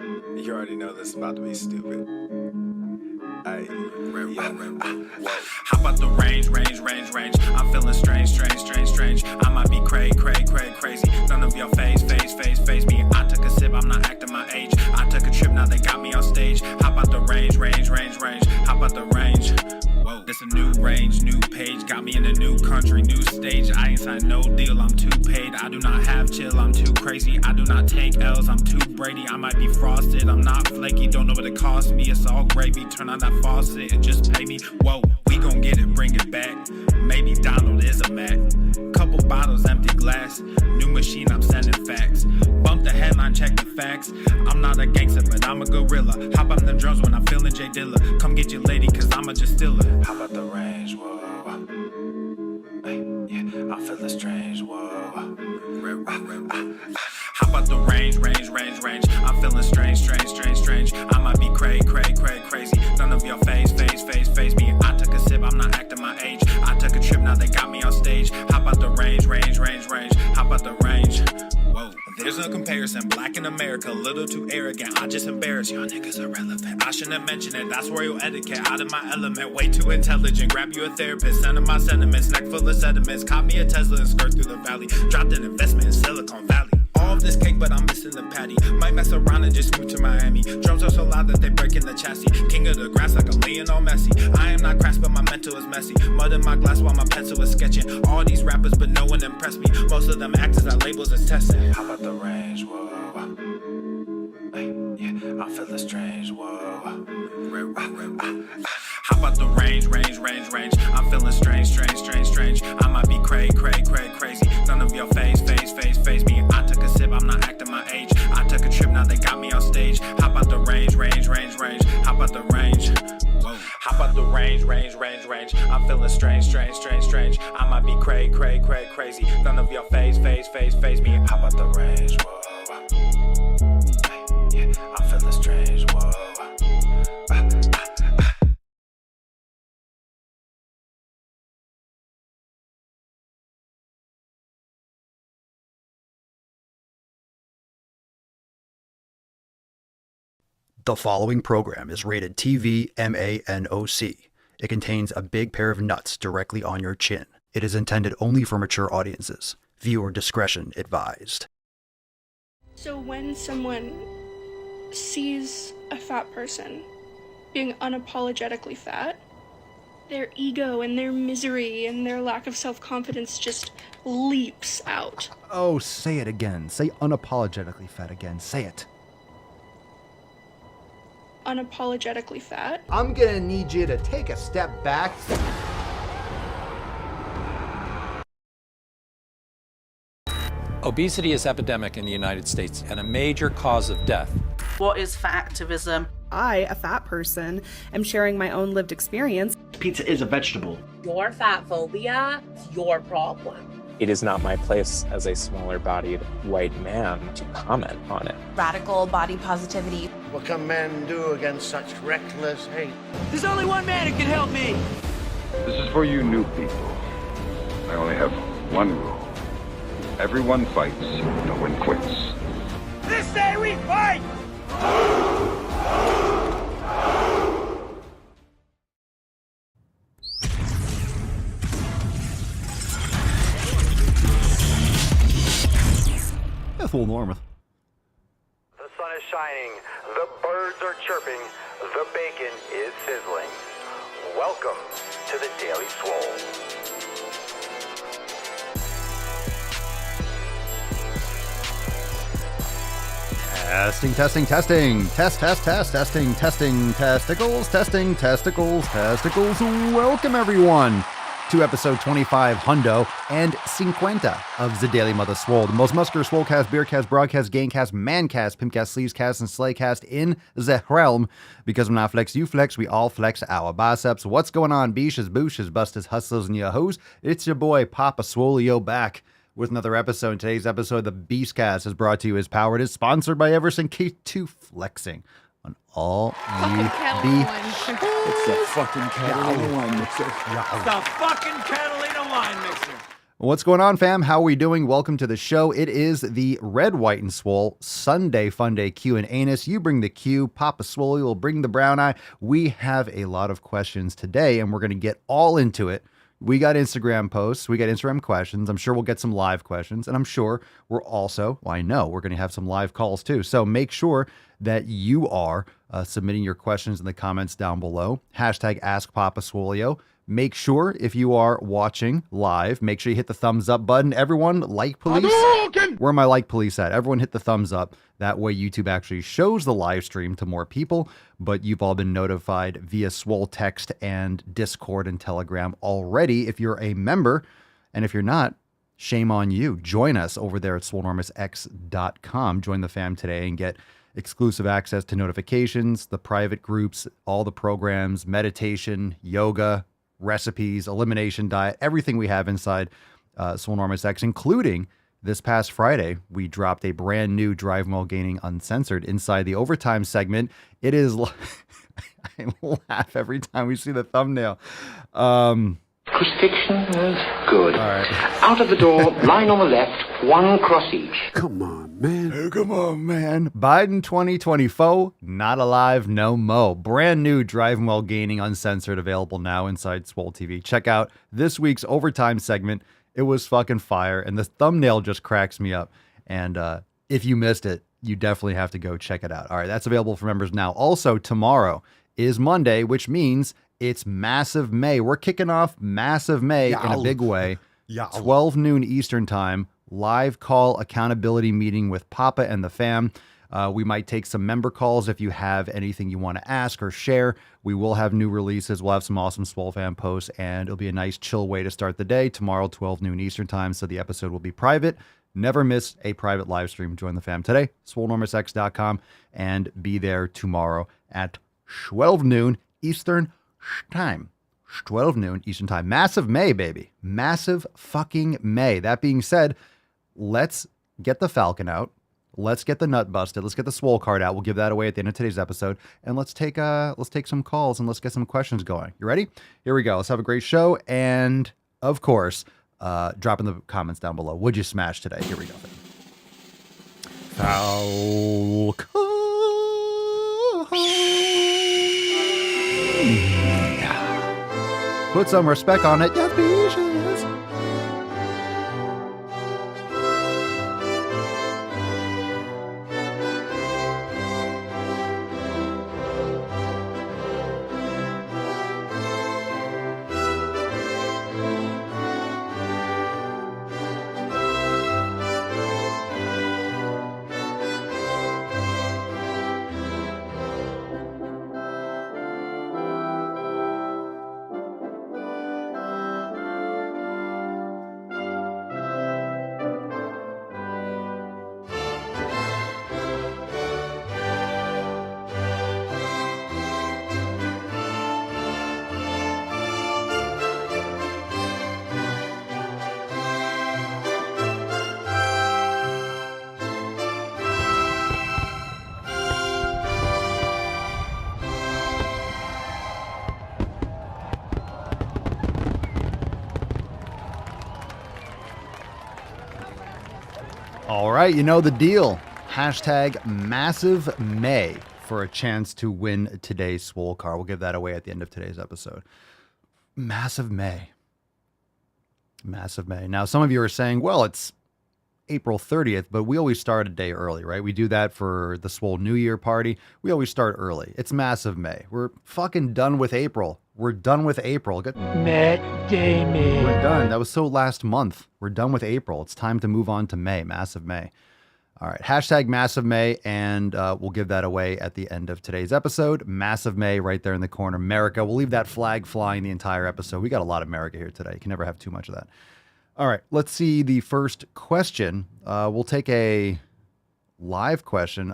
You already know this is about to be stupid. How about the range? I'm feeling strange. I might be crazy. None of your face me. I took a sip, I'm not acting my age. I took a trip, now they got me on stage. How about the range? How about the range? Whoa, this a new range, new page. Got me in a new country, new stage. I ain't signed no deal, I'm too paid. I do not have chill, I'm too crazy. I do not take L's, I'm too Brady. I might be frosted, I'm not flaky. Don't know what it cost me, it's all gravy. Turn on that faucet and just pay me. Whoa, we gon' get it, bring it back. Maybe Donald is a Mac. Couple bottles, empty glass. New machine, I'm sending facts. Bump the headline, check the facts. I'm not a gangster, but I'm a gorilla. Hop on them drums when I'm feeling J Dilla. Come get your lady, cause I'm a just stiller. How about the range? Whoa. Hey, yeah, I'm feeling strange. Whoa. How about the range? I'm feeling strange. I might be crazy. None of your face me. I took a sip, I'm not acting my age. I took a trip, now they got me on stage. How about the range? How about the range? Whoa, there's no comparison. Black in America, a little too arrogant. I just embarrass y'all niggas irrelevant. I shouldn't mention it, that's royal etiquette. Out of my element, way too intelligent. Grab you a therapist, send him my sentiments. Neck full of sediments, caught me a Tesla and skirt through the valley. Dropped an investment in Silicon Valley. All of this cake, but I'm missing the patty. Might mess around and just move to Miami. Drums are so loud that they break in the chassis. King of the grass like a Lionel Messi. I am not crass, but my mental is messy. Mud in my glass while my pencil is sketching. All these rappers, but no one impressed me. Most of them act as I labels as testing. How about the range? Whoa. Hey, yeah, I'm feeling strange. Whoa. How about the range? I'm feeling strange. I might be crazy. None of your face me. I took a sip, I'm not acting my age. I took a trip, now they got me on stage. How about the range? How about the range? Whoa. How about the range? I'm feeling strange. I might be crazy. None of your face me. How about the range? Whoa. Yeah, I'm feeling strange. Whoa. The following program is rated TV MANOC. It contains a big pair of nuts directly on your chin. It is intended only for mature audiences. Viewer discretion advised. So when someone sees a fat person being unapologetically fat, their ego and their misery and their lack of self-confidence just leaps out. Oh, say it again. Say unapologetically fat again. Say it. Unapologetically fat. I'm gonna need you to take a step back. Obesity is epidemic in the United States and a major cause of death. What is fat activism? I, a fat person, am sharing my own lived experience. Pizza is a vegetable. Your fat phobia is your problem. It is not my place as a smaller-bodied white man to comment on it. Radical body positivity. What can men do against such reckless hate? There's only one man who can help me. This is for you new people. I only have one rule. Everyone fights, no one quits. This day we fight! Ethel Norman. The sun is shining, the birds are chirping, the bacon is sizzling. Welcome to the Daily Swole. Testing. Testicles. Welcome, everyone, to episode 25 Hundo and 50 of the Daily Mother Swole, the most muscular swolecast, beercast, broadcast, gangcast, mancast, pimpcast, sleevescast, and slaycast in the realm. Because when I flex, you flex, we all flex our biceps. What's going on, beaches, booshes, busters, hustlers, and yo-hos? It's your boy, Papa Swolio, back with another episode. Today's episode, the Beastcast, is brought to you as powered, is sponsored by Everson K2 Flexing on all you be. It's the fucking Catalina wine mixer. The fucking Catalina wine mixer. What's going on, fam? How are we doing? Welcome to the show. It is the Red, White, and Swole Sunday Fun Day Q and Anus. You bring the Q, Papa Swolio will bring the brown eye. We have a lot of questions today, and we're going to get all into it. We got Instagram posts. We got Instagram questions. I'm sure we'll get some live questions. And I'm sure we're also, well, I know we're going to have some live calls too. So make sure that you are submitting your questions in the comments down below. Hashtag AskPapaSwolio. Make sure if you are watching live, make sure you hit the thumbs up button. Everyone, like police. Where am I like police at? Everyone hit the thumbs up. That way YouTube actually shows the live stream to more people, but you've all been notified via Swole text and Discord and Telegram already if you're a member. And if you're not, shame on you. Join us over there at swolenormousx.com. Join the fam today and get exclusive access to notifications, the private groups, all the programs, meditation, yoga, recipes, elimination diet, everything we have inside Swolenormous X, including this past Friday, we dropped a brand new Drive While Gaining Uncensored inside the overtime segment. It is, I laugh every time we see the thumbnail. Crucifixion is good. All right. Out of the door, line on the left, one cross each. Come on, man. Hey, come on, man. Biden 2024, not alive no mo. Brand new Drive While Gaining Uncensored available now inside Swole TV. Check out this week's overtime segment. It was fucking fire, and the thumbnail just cracks me up. And if you missed it, you definitely have to go check it out. All right, that's available for members now. Also, tomorrow is Monday, which means it's Massive May. We're kicking off Massive May in a big way. 12 noon Eastern time, live call accountability meeting with Papa and the fam. We might take some member calls if you have anything you want to ask or share. We will have new releases. We'll have some awesome Swole fan posts, and it'll be a nice chill way to start the day. Tomorrow, 12 noon Eastern time, so the episode will be private. Never miss a private live stream. Join the fam today, swolenormousx.com, and be there tomorrow at 12 noon Eastern time. 12 noon Eastern time. Massive May, baby. Massive fucking May. That being said, let's get the Falcon out. Let's get the nut busted. Let's get the Swole card out. We'll give that away at the end of today's episode. And let's take some calls and let's get some questions going. You ready? Here we go. Let's have a great show. And of course, drop in the comments down below. Would you smash today? Here we go. Falcon. Put some respect on it. Yes, bitches. All right, you know the deal. Hashtag Massive May for a chance to win today's Swole car. We'll give that away at the end of today's episode. Massive May. Massive May. Now, some of you are saying, well, it's April 30th, but we always start a day early, right? We do that for the Swole New Year party. We always start early. It's Massive May. We're fucking done with April. We're done with April. Matt Damon. We're done. That was so last month. We're done with April. It's time to move on to May. Massive May. All right. Hashtag Massive May, and we'll give that away at the end of today's episode. Massive May right there in the corner. America. We'll leave that flag flying the entire episode. We got a lot of America here today. You can never have too much of that. All right. Let's see the first question. We'll take a live question.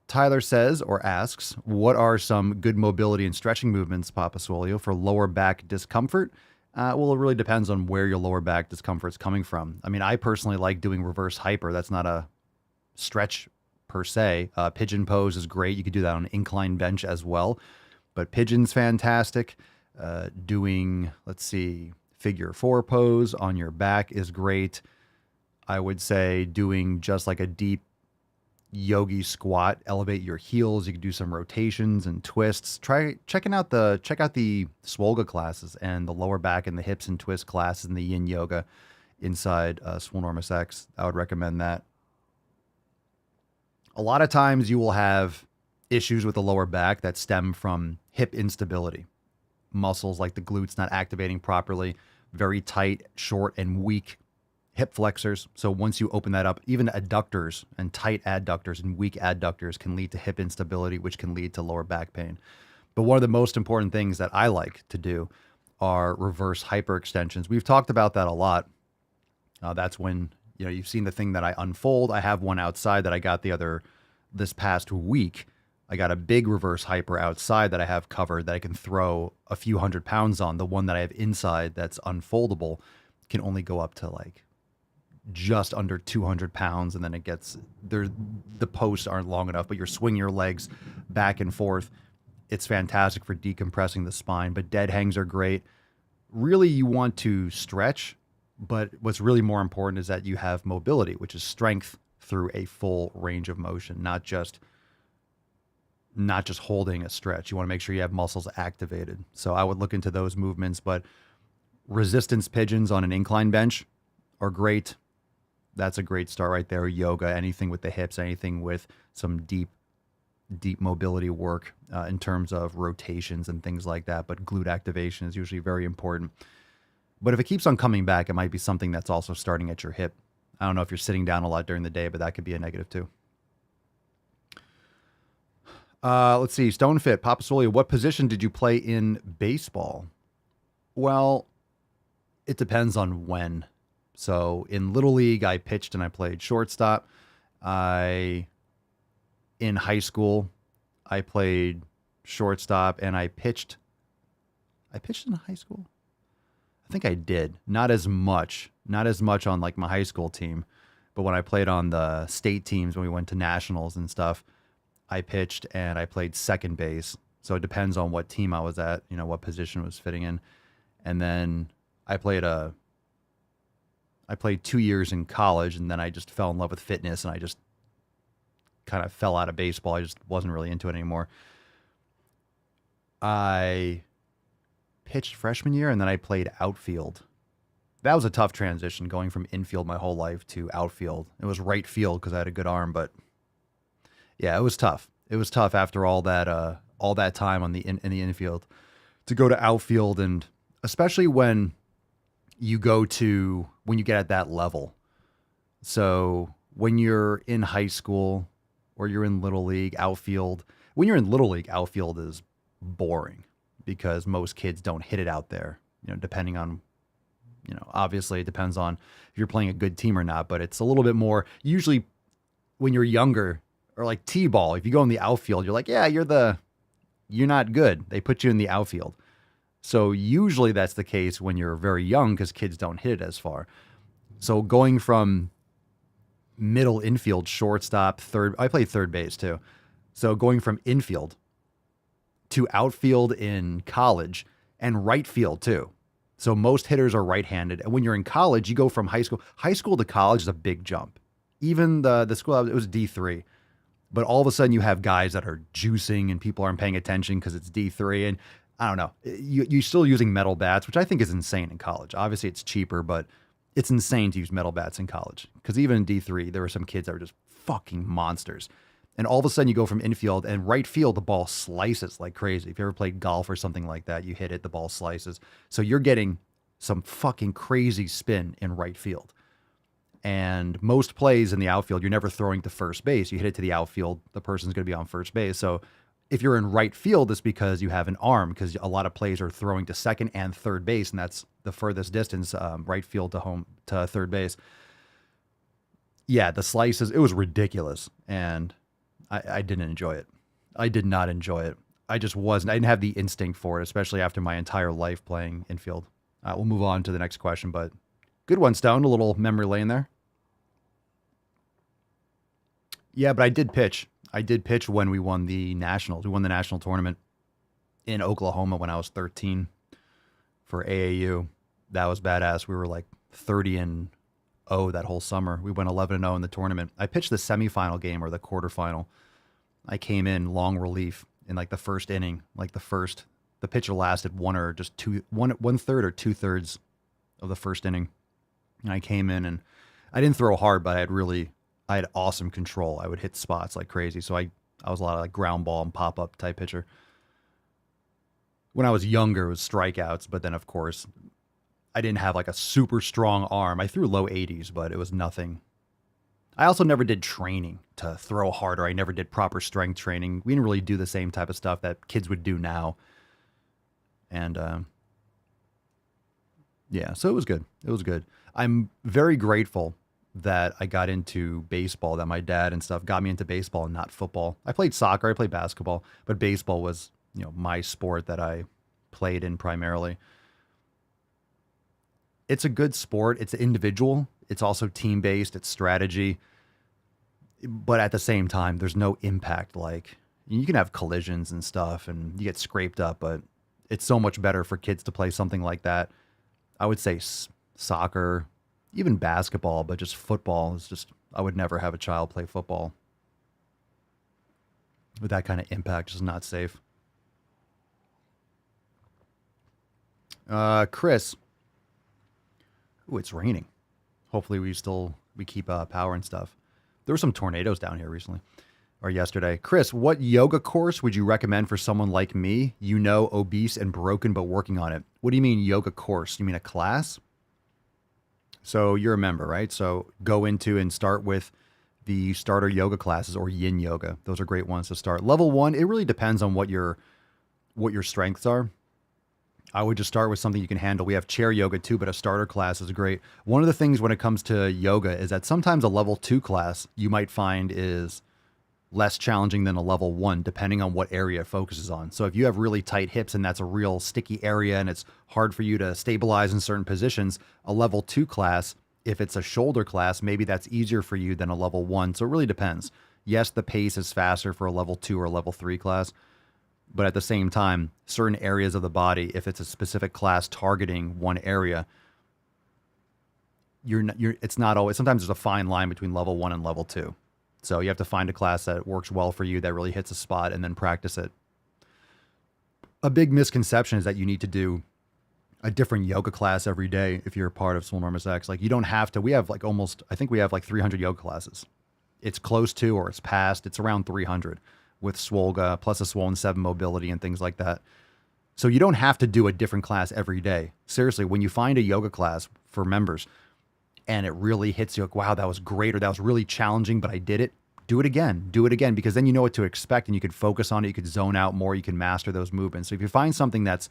Tyler says or asks, what are some good mobility and stretching movements, Papa Swolio, for lower back discomfort? Well, it really depends on where your lower back discomfort is coming from. I mean, I personally like doing reverse hyper. That's not a stretch per se. Pigeon pose is great. You could do that on an incline bench as well. But pigeon's fantastic. Doing, let's see, figure 4 pose on your back is great. I would say doing just like a deep yogi squat, elevate your heels. You can do some rotations and twists. Check out the Swolga classes and the lower back and the hips and twist classes and the yin yoga inside Swolenormous X. I would recommend that. A lot of times you will have issues with the lower back that stem from hip instability. Muscles like the glutes not activating properly, very tight, short, and weak hip flexors. So once you open that up, even adductors and tight adductors and weak adductors can lead to hip instability, which can lead to lower back pain. But one of the most important things that I like to do are reverse hyperextensions. We've talked about that a lot. That's when, you've seen the thing that I unfold. I have one outside that I got this past week. I got a big reverse hyper outside that I have covered that I can throw a few 100 pounds on. The one that I have inside that's unfoldable can only go up to like just under 200 pounds. And then the posts aren't long enough, but you're swinging your legs back and forth. It's fantastic for decompressing the spine, but dead hangs are great. Really, you want to stretch, but what's really more important is that you have mobility, which is strength through a full range of motion, not just holding a stretch. You want to make sure you have muscles activated. So I would look into those movements, but resistance pigeons on an incline bench are great. That's a great start right there. Yoga, anything with the hips, anything with some deep mobility work in terms of rotations and things like that. But glute activation is usually very important. But if it keeps on coming back, it might be something that's also starting at your hip. I don't know if you're sitting down a lot during the day, but that could be a negative too. Let's see. Stonefit, Papa Swolio, what position did you play in baseball? Well, it depends on when. So in Little League, I pitched and I played shortstop. In high school, I played shortstop and I pitched. I pitched in high school? I think I did. Not as much on like my high school team, but when I played on the state teams, when we went to nationals and stuff, I pitched and I played second base. So it depends on what team I was at, what position was fitting in. And then I played 2 years in college, and then I just fell in love with fitness and I just kind of fell out of baseball. I just wasn't really into it anymore. I pitched freshman year and then I played outfield. That was a tough transition, going from infield my whole life to outfield. It was right field because I had a good arm, but yeah, it was tough. It was tough after all that time in the infield to go to outfield, and especially when you get at that level. So when you're in high school or you're in Little League, outfield, when you're in Little League, outfield is boring because most kids don't hit it out there, depending on, obviously it depends on if you're playing a good team or not, but it's a little bit more usually when you're younger, or like T-ball. If you go in the outfield, you're like, yeah, you're not good. They put you in the outfield. So usually that's the case when you're very young because kids don't hit it as far. So going from middle infield, shortstop, I played third base too. So going from infield to outfield in college and right field too. So most hitters are right-handed. And when you're in college, you go from high school to college is a big jump. Even the school, it was D3. But all of a sudden you have guys that are juicing and people aren't paying attention because it's D3. And I don't know, you're still using metal bats, which I think is insane in college. Obviously it's cheaper, but it's insane to use metal bats in college. Because even in D3, there were some kids that were just fucking monsters. And all of a sudden you go from infield and right field, the ball slices like crazy. If you ever played golf or something like that, you hit it, the ball slices. So you're getting some fucking crazy spin in right field. And most plays in the outfield, you're never throwing to first base. You hit it to the outfield, the person's going to be on first base. So if you're in right field, it's because you have an arm, because a lot of plays are throwing to second and third base, and that's the furthest distance, right field to third base. Yeah, the slices, it was ridiculous, and I didn't enjoy it. I did not enjoy it. I just wasn't. I didn't have the instinct for it, especially after my entire life playing infield. We'll move on to the next question, but good one, Stone. A little memory lane there. Yeah, but I did pitch. I did pitch when we won the Nationals. We won the national tournament in Oklahoma when I was 13 for AAU. That was badass. We were like 30-0 that whole summer. We went 11-0 in the tournament. I pitched the semifinal game or the quarterfinal. I came in long relief in like the first inning, the pitcher lasted one third or 2/3 of the first inning. And I came in and I didn't throw hard, but I had awesome control. I would hit spots like crazy. So I was a lot of like ground ball and pop up type pitcher. When I was younger, it was strikeouts, but then of course I didn't have like a super strong arm. I threw low 80s, but it was nothing. I also never did training to throw harder. I never did proper strength training. We didn't really do the same type of stuff that kids would do now. And yeah, so it was good. It was good. I'm very grateful that I got into baseball, that my dad and stuff got me into baseball and not football. I played soccer, I played basketball, but baseball was, my sport that I played in primarily. It's a good sport. It's individual. It's also team-based. It's strategy. But at the same time, there's no impact. Like, you can have collisions and stuff and you get scraped up, but it's so much better for kids to play something like that. I would say soccer, even basketball, but just football is just, I would never have a child play football with that kind of impact. Just not safe. Chris. Ooh, it's raining. Hopefully we keep power and stuff. There were some tornadoes down here recently or yesterday. Chris, what yoga course would you recommend for someone like me? Obese and broken, but working on it. What do you mean yoga course? You mean a class? So you're a member, right? So go into and start with the starter yoga classes or yin yoga. Those are great ones to start. Level 1, it really depends on what your strengths are. I would just start with something you can handle. We have chair yoga too, but a starter class is great. One of the things when it comes to yoga is that sometimes a level 2 class you might find is less challenging than a level 1, depending on what area it focuses on. So if you have really tight hips and that's a real sticky area and it's hard for you to stabilize in certain positions, a level 2 class, if it's a shoulder class, maybe that's easier for you than a level 1. So it really depends. Yes, the pace is faster for a level 2 or a level 3 class. But at the same time, certain areas of the body, if it's a specific class targeting one area, it's not always, sometimes there's a fine line between level 1 and level 2. So you have to find a class that works well for you, that really hits a spot, and then practice it. A big misconception is that you need to do a different yoga class every day if you're a part of Swole Enormous X. Like, you don't have to. We have like I think we have like 300 yoga classes. It's close to, or it's past, it's around 300. With Swolga, plus a Swollen 7 mobility and things like that. So you don't have to do a different class every day. Seriously, when you find a yoga class for members and it really hits you like, wow, that was great, or that was really challenging, but I did it, do it again, because then you know what to expect and you could focus on it, you could zone out more, you can master those movements. So if you find something that's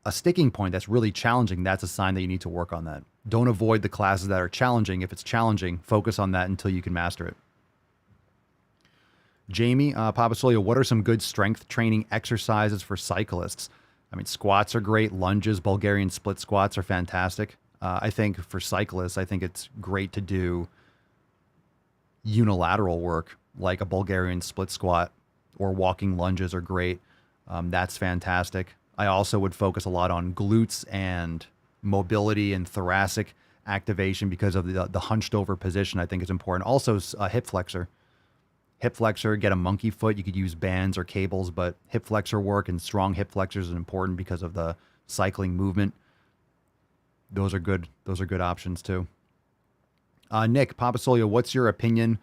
a sticking point that's really challenging, that's a sign that you need to work on that. Don't avoid the classes that are challenging. If it's challenging, focus on that until you can master it. Jamie, Papa Swolio, what are some good strength training exercises for cyclists? I mean, squats are great. Lunges, Bulgarian split squats are fantastic. I think for cyclists, I think it's great to do unilateral work like a Bulgarian split squat, or walking lunges are great. That's fantastic. I also would focus a lot on glutes and mobility and thoracic activation because of the hunched over position. I think is important. Also, hip flexor. Hip flexor, get a monkey foot. You could use bands or cables, but hip flexor work and strong hip flexors is important because of the cycling movement. Those are good. Those are good options too. Nick, Papa Swolio, what's your opinion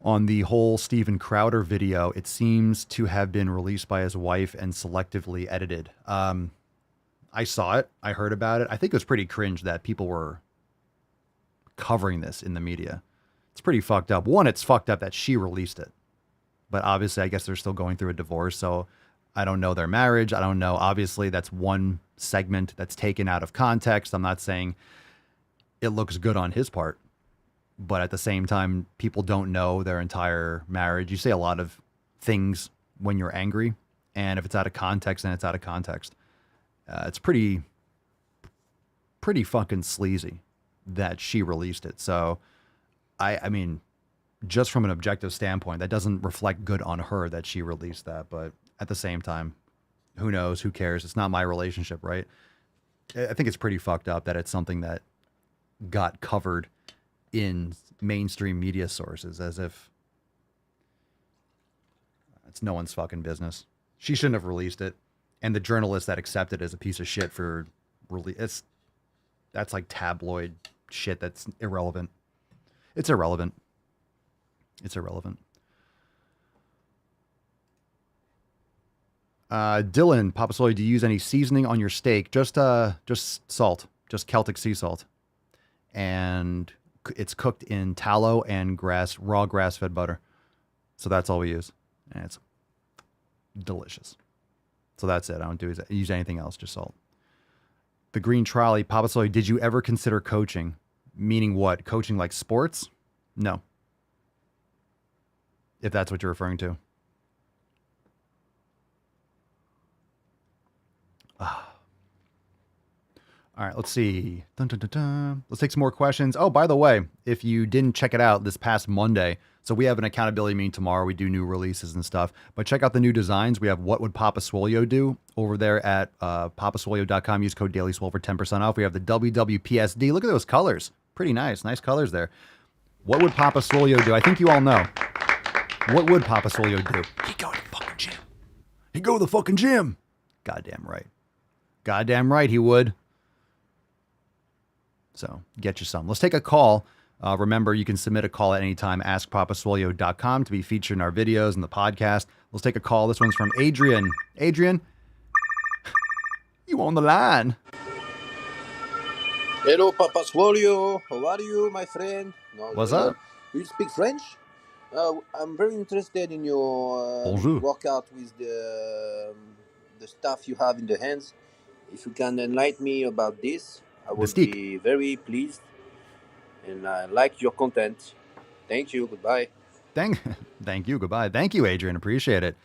on the whole Steven Crowder video? It seems to have been released by his wife and selectively edited. I saw it. I heard about it. I think it was pretty cringe that people were covering this in the media. It's pretty fucked up. One, it's fucked up that she released it. But obviously, I guess they're still going through a divorce, so I don't know their marriage. I don't know. Obviously, that's one segment that's taken out of context. I'm not saying it looks good on his part. But at the same time, people don't know their entire marriage. You say a lot of things when you're angry. And if it's out of context, then it's out of context. It's pretty fucking sleazy that she released it. So I mean, just from an objective standpoint, that doesn't reflect good on her that she released that. But at the same time, who knows? Who cares? It's not my relationship, right? I think it's pretty fucked up that it's something that got covered in mainstream media sources as if it's no one's fucking business. She shouldn't have released it. And the journalist that accepted it is a piece of shit for release. That's like tabloid shit that's irrelevant. It's irrelevant. It's irrelevant. Dylan, Papa Swolio, do you use any seasoning on your steak? Just salt, just Celtic sea salt. And it's cooked in tallow and raw grass-fed butter. So that's all we use. And it's delicious. So that's it. I don't use anything else, just salt. The Green Trolley, Papa Swolio, did you ever consider coaching? Meaning what? Coaching like sports? No. If that's what you're referring to. All right, let's see. Dun, dun, dun, dun. Let's take some more questions. Oh, by the way, if you didn't check it out this past Monday, so we have an accountability meeting tomorrow. We do new releases and stuff. But check out the new designs. We have What Would Papa Swolio Do over there at papaswolio.com. Use code Daily Swole for 10% off. We have the WWPSD. Look at those colors. Pretty nice. Nice colors there. What would Papa Swolio do? I think you all know. What would Papa Swolio do? He'd go to the fucking gym. He'd go to the fucking gym. Goddamn right. Goddamn right he would. So get you some. Let's take a call. Remember, you can submit a call at any time. AskPapaSwolio.com to be featured in our videos and the podcast. Let's take a call. This one's from Adrian. Adrian, you on the line? Hello, Papa Swolio. How are you, my friend? No, What's up? Do you speak French? I'm very interested in your workout with the stuff you have in the hands. If you can enlighten me about this, I would be very pleased. And I like your content. Thank you. Goodbye. Thank you. Goodbye. Thank you, Adrian. Appreciate it.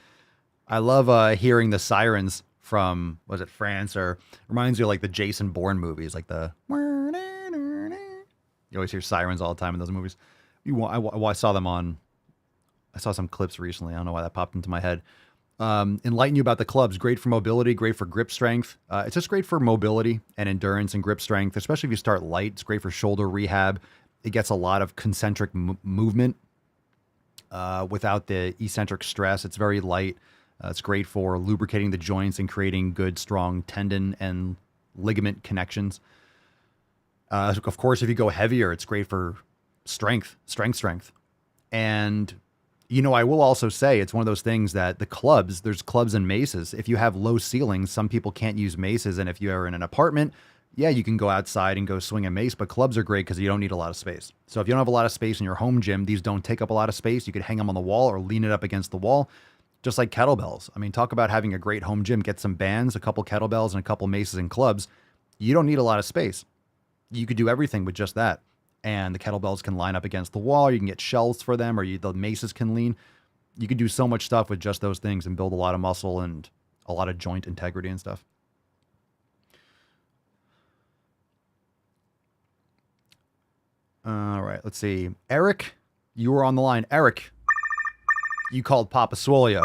I love hearing the sirens from, was it France? Or reminds you of like the Jason Bourne movies, like the... You always hear sirens all the time in those movies. I saw them on... I saw some clips recently. I don't know why that popped into my head. Enlighten you about the clubs. Great for mobility, great for grip strength. It's just great for mobility and endurance and grip strength, especially if you start light. It's great for shoulder rehab. It gets a lot of concentric movement without the eccentric stress. It's very light. It's great for lubricating the joints and creating good, strong tendon and ligament connections. Of course, if you go heavier, it's great for strength. And you know, I will also say it's one of those things that the clubs, there's clubs and maces. If you have low ceilings, some people can't use maces. And if you are in an apartment, yeah, you can go outside and go swing a mace, but clubs are great because you don't need a lot of space. So if you don't have a lot of space in your home gym, these don't take up a lot of space. You could hang them on the wall or lean it up against the wall, just like kettlebells. I mean, talk about having a great home gym. Get some bands, a couple kettlebells, and a couple maces and clubs. You don't need a lot of space. You could do everything with just that. And the kettlebells can line up against the wall. You can get shelves for them, or the maces can lean. You can do so much stuff with just those things and build a lot of muscle and a lot of joint integrity and stuff. All right, let's see. Eric, you were on the line. Eric, you called Papa Swolio.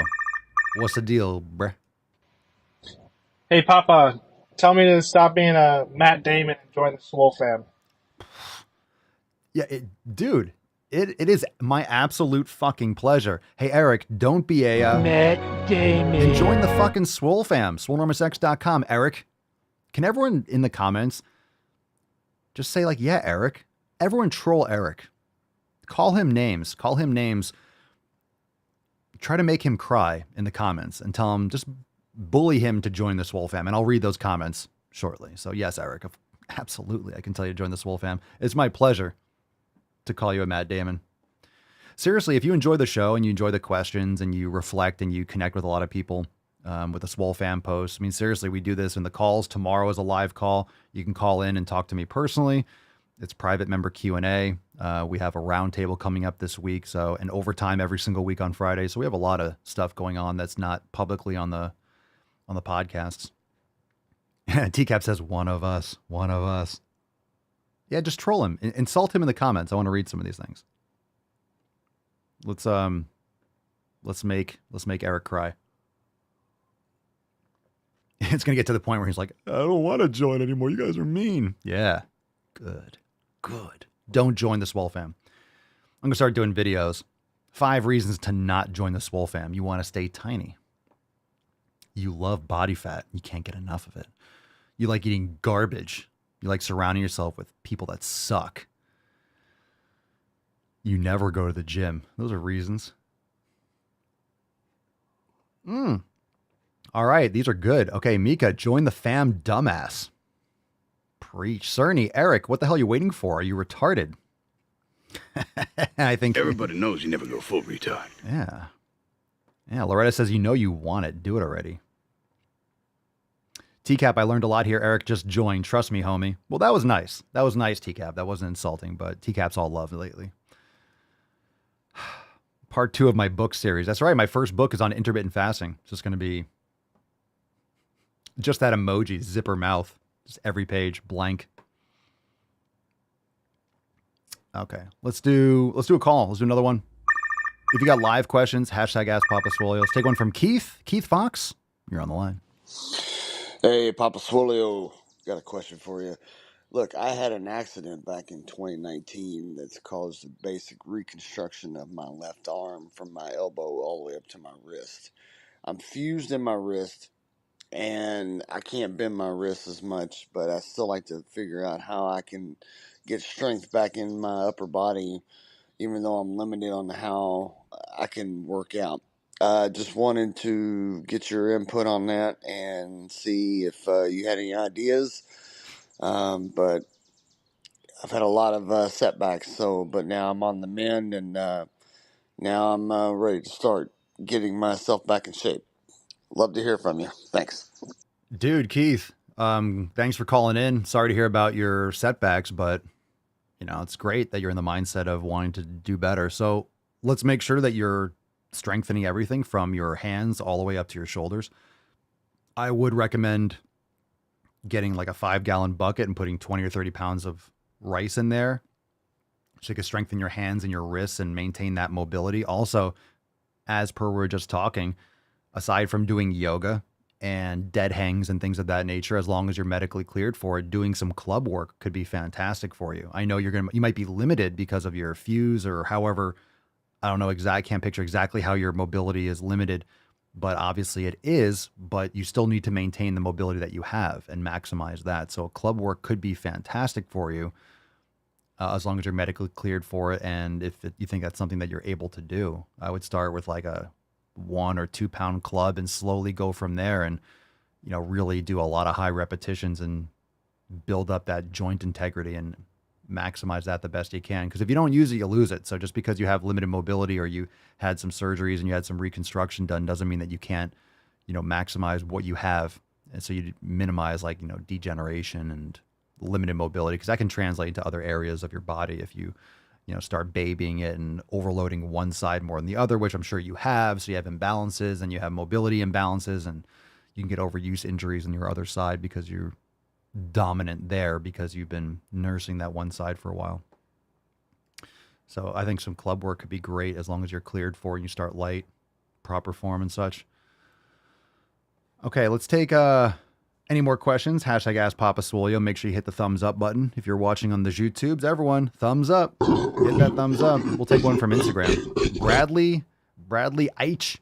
What's the deal, bruh? Hey, Papa, tell me to stop being a Matt Damon and join the Swole fam. Yeah, dude, it is my absolute fucking pleasure. Hey, Eric, don't be a... Matt Damon. And join the fucking Swole fam, swolenormousx.com. Eric, can everyone in the comments just say like, yeah, Eric? Everyone troll Eric. Call him names. Try to make him cry in the comments and tell him, just bully him to join the Swole fam. And I'll read those comments shortly. So yes, Eric, absolutely. I can tell you to join the Swole fam. It's my pleasure to call you a Matt Damon. Seriously, if you enjoy the show and you enjoy the questions and you reflect and you connect with a lot of people with the Swole fam posts, I mean, seriously, we do this in the calls. Tomorrow is a live call. You can call in and talk to me personally. It's private member Q&A. We have a roundtable coming up this week, and overtime every single week on Friday. So we have a lot of stuff going on that's not publicly on the podcasts. TCAP says, one of us. Yeah, just troll him. Insult him in the comments. I want to read some of these things. Let's make Eric cry. It's going to get to the point where he's like, I don't want to join anymore. You guys are mean. Yeah. Good. Don't join the Swole fam. I'm going to start doing videos. 5 reasons to not join the Swole fam. You want to stay tiny. You love body fat. You can't get enough of it. You like eating garbage. You like surrounding yourself with people that suck. You never go to the gym. Those are reasons. All right, these are good. Okay, Mika, join the fam, dumbass. Preach. Cerny, Eric, what the hell are you waiting for? Are you retarded? I think everybody knows you never go full retard. Yeah, Loretta says you know you want it. Do it already. TCAP, I learned a lot here. Eric just joined. Trust me, homie. Well, that was nice. That was nice, TCAP. That wasn't insulting, but TCAP's all love lately. Part 2 of my book series. That's right. My first book is on intermittent fasting. It's just going to be just that emoji, zipper mouth, just every page blank. Okay, let's do a call. Let's do another one. If you got live questions, hashtag Ask Papa Swolio. Let's take one from Keith. Keith Fox, you're on the line. Hey, Papa Swolio, got a question for you. Look, I had an accident back in 2019 that's caused a basic reconstruction of my left arm from my elbow all the way up to my wrist. I'm fused in my wrist, and I can't bend my wrist as much, but I still like to figure out how I can get strength back in my upper body, even though I'm limited on how I can work out. Just wanted to get your input on that and see if you had any ideas. But I've had a lot of setbacks, but now I'm on the mend, and now I'm ready to start getting myself back in shape. Love to hear from you. Thanks. Dude, Keith, thanks for calling in. Sorry to hear about your setbacks, but it's great that you're in the mindset of wanting to do better. So let's make sure that you're strengthening everything from your hands all the way up to your shoulders. I would recommend getting like a 5-gallon bucket and putting 20 or 30 pounds of rice in there so you can strengthen your hands and your wrists and maintain that mobility. Also, as per we're just talking, aside from doing yoga and dead hangs and things of that nature, as long as you're medically cleared for it, doing some club work could be fantastic for you. I know you might be limited because of your fuse or however, I don't know I can't picture exactly how your mobility is limited, but obviously it is, but you still need to maintain the mobility that you have and maximize that. So club work could be fantastic for you as long as you're medically cleared for it. And if you think that's something that you're able to do, I would start with like a 1 or 2 pound club and slowly go from there and, really do a lot of high repetitions and build up that joint integrity and maximize that the best you can. Because if you don't use it, you lose it. So just because you have limited mobility or you had some surgeries and you had some reconstruction done doesn't mean that you can't, maximize what you have. And so you minimize degeneration and limited mobility, because that can translate into other areas of your body if you start babying it and overloading one side more than the other, which I'm sure you have. So you have imbalances and you have mobility imbalances, and you can get overuse injuries on your other side because you're dominant there because you've been nursing that one side for a while. So I think some club work could be great as long as you're cleared for it and you start light, proper form and such. Okay, let's take any more questions. Hashtag Ask Papa Swolio. Make sure you hit the thumbs up button. If you're watching on the YouTubes, everyone, thumbs up. Hit that thumbs up. We'll take one from Instagram. Bradley Eich.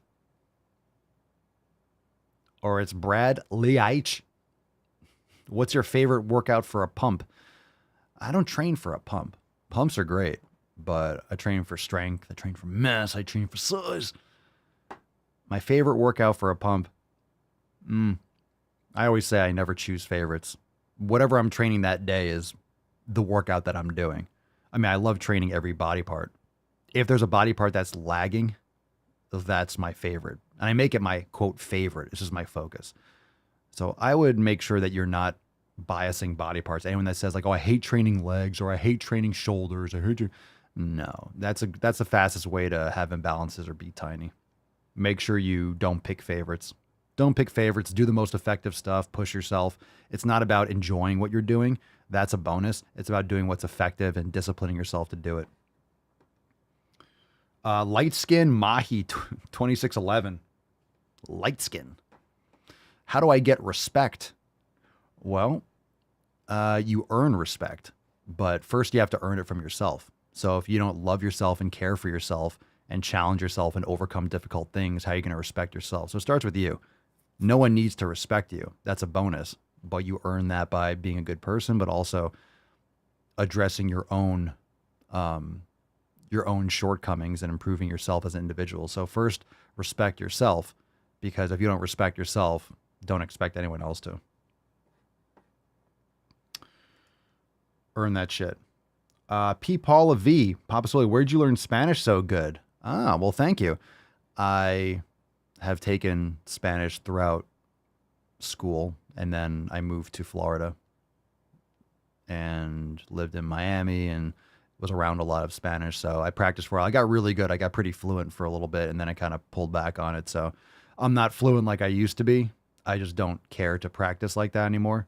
Or it's Bradley Eich. What's your favorite workout for a pump? I don't train for a pump. Pumps are great, but I train for strength. I train for mass. I train for size. My favorite workout for a pump. I always say I never choose favorites. Whatever I'm training that day is the workout that I'm doing. I mean, I love training every body part. If there's a body part that's lagging, that's my favorite. And I make it my, quote, favorite. It's just my focus. So I would make sure that you're not biasing body parts. Anyone that says like, oh, I hate training legs or I hate training shoulders. No, that's the fastest way to have imbalances or be tiny. Make sure you don't pick favorites. Don't pick favorites. Do the most effective stuff. Push yourself. It's not about enjoying what you're doing. That's a bonus. It's about doing what's effective and disciplining yourself to do it. Light Skin Mahi 2611. Light Skin. How do I get respect? Well, you earn respect, but first you have to earn it from yourself. So if you don't love yourself and care for yourself and challenge yourself and overcome difficult things, how are you going to respect yourself? So it starts with you. No one needs to respect you. That's a bonus, but you earn that by being a good person, but also addressing your own shortcomings and improving yourself as an individual. So first, respect yourself, because if you don't respect yourself, don't expect anyone else to. Earn that shit. P. Paula V. Papa Swolio, where'd you learn Spanish so good? Ah, well, thank you. I have taken Spanish throughout school, and then I moved to Florida and lived in Miami and was around a lot of Spanish. So I practiced for a while. I got really good. I got pretty fluent for a little bit, and then I kind of pulled back on it. So I'm not fluent like I used to be. I just don't care to practice like that anymore.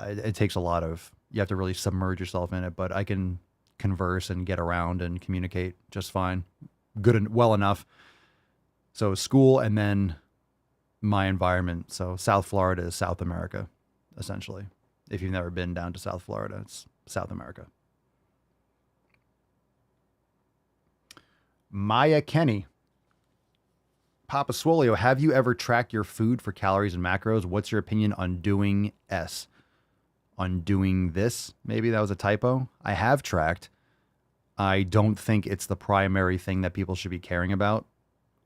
It takes a lot of, you have to really submerge yourself in it, but I can converse and get around and communicate just fine, good and well enough. So school and then my environment. So South Florida is South America, essentially. If you've never been down to South Florida, it's South America. Maya Kenny. Papa Swolio, have you ever tracked your food for calories and macros? What's your opinion on doing S? On doing this? Maybe that was a typo. I have tracked. I don't think it's the primary thing that people should be caring about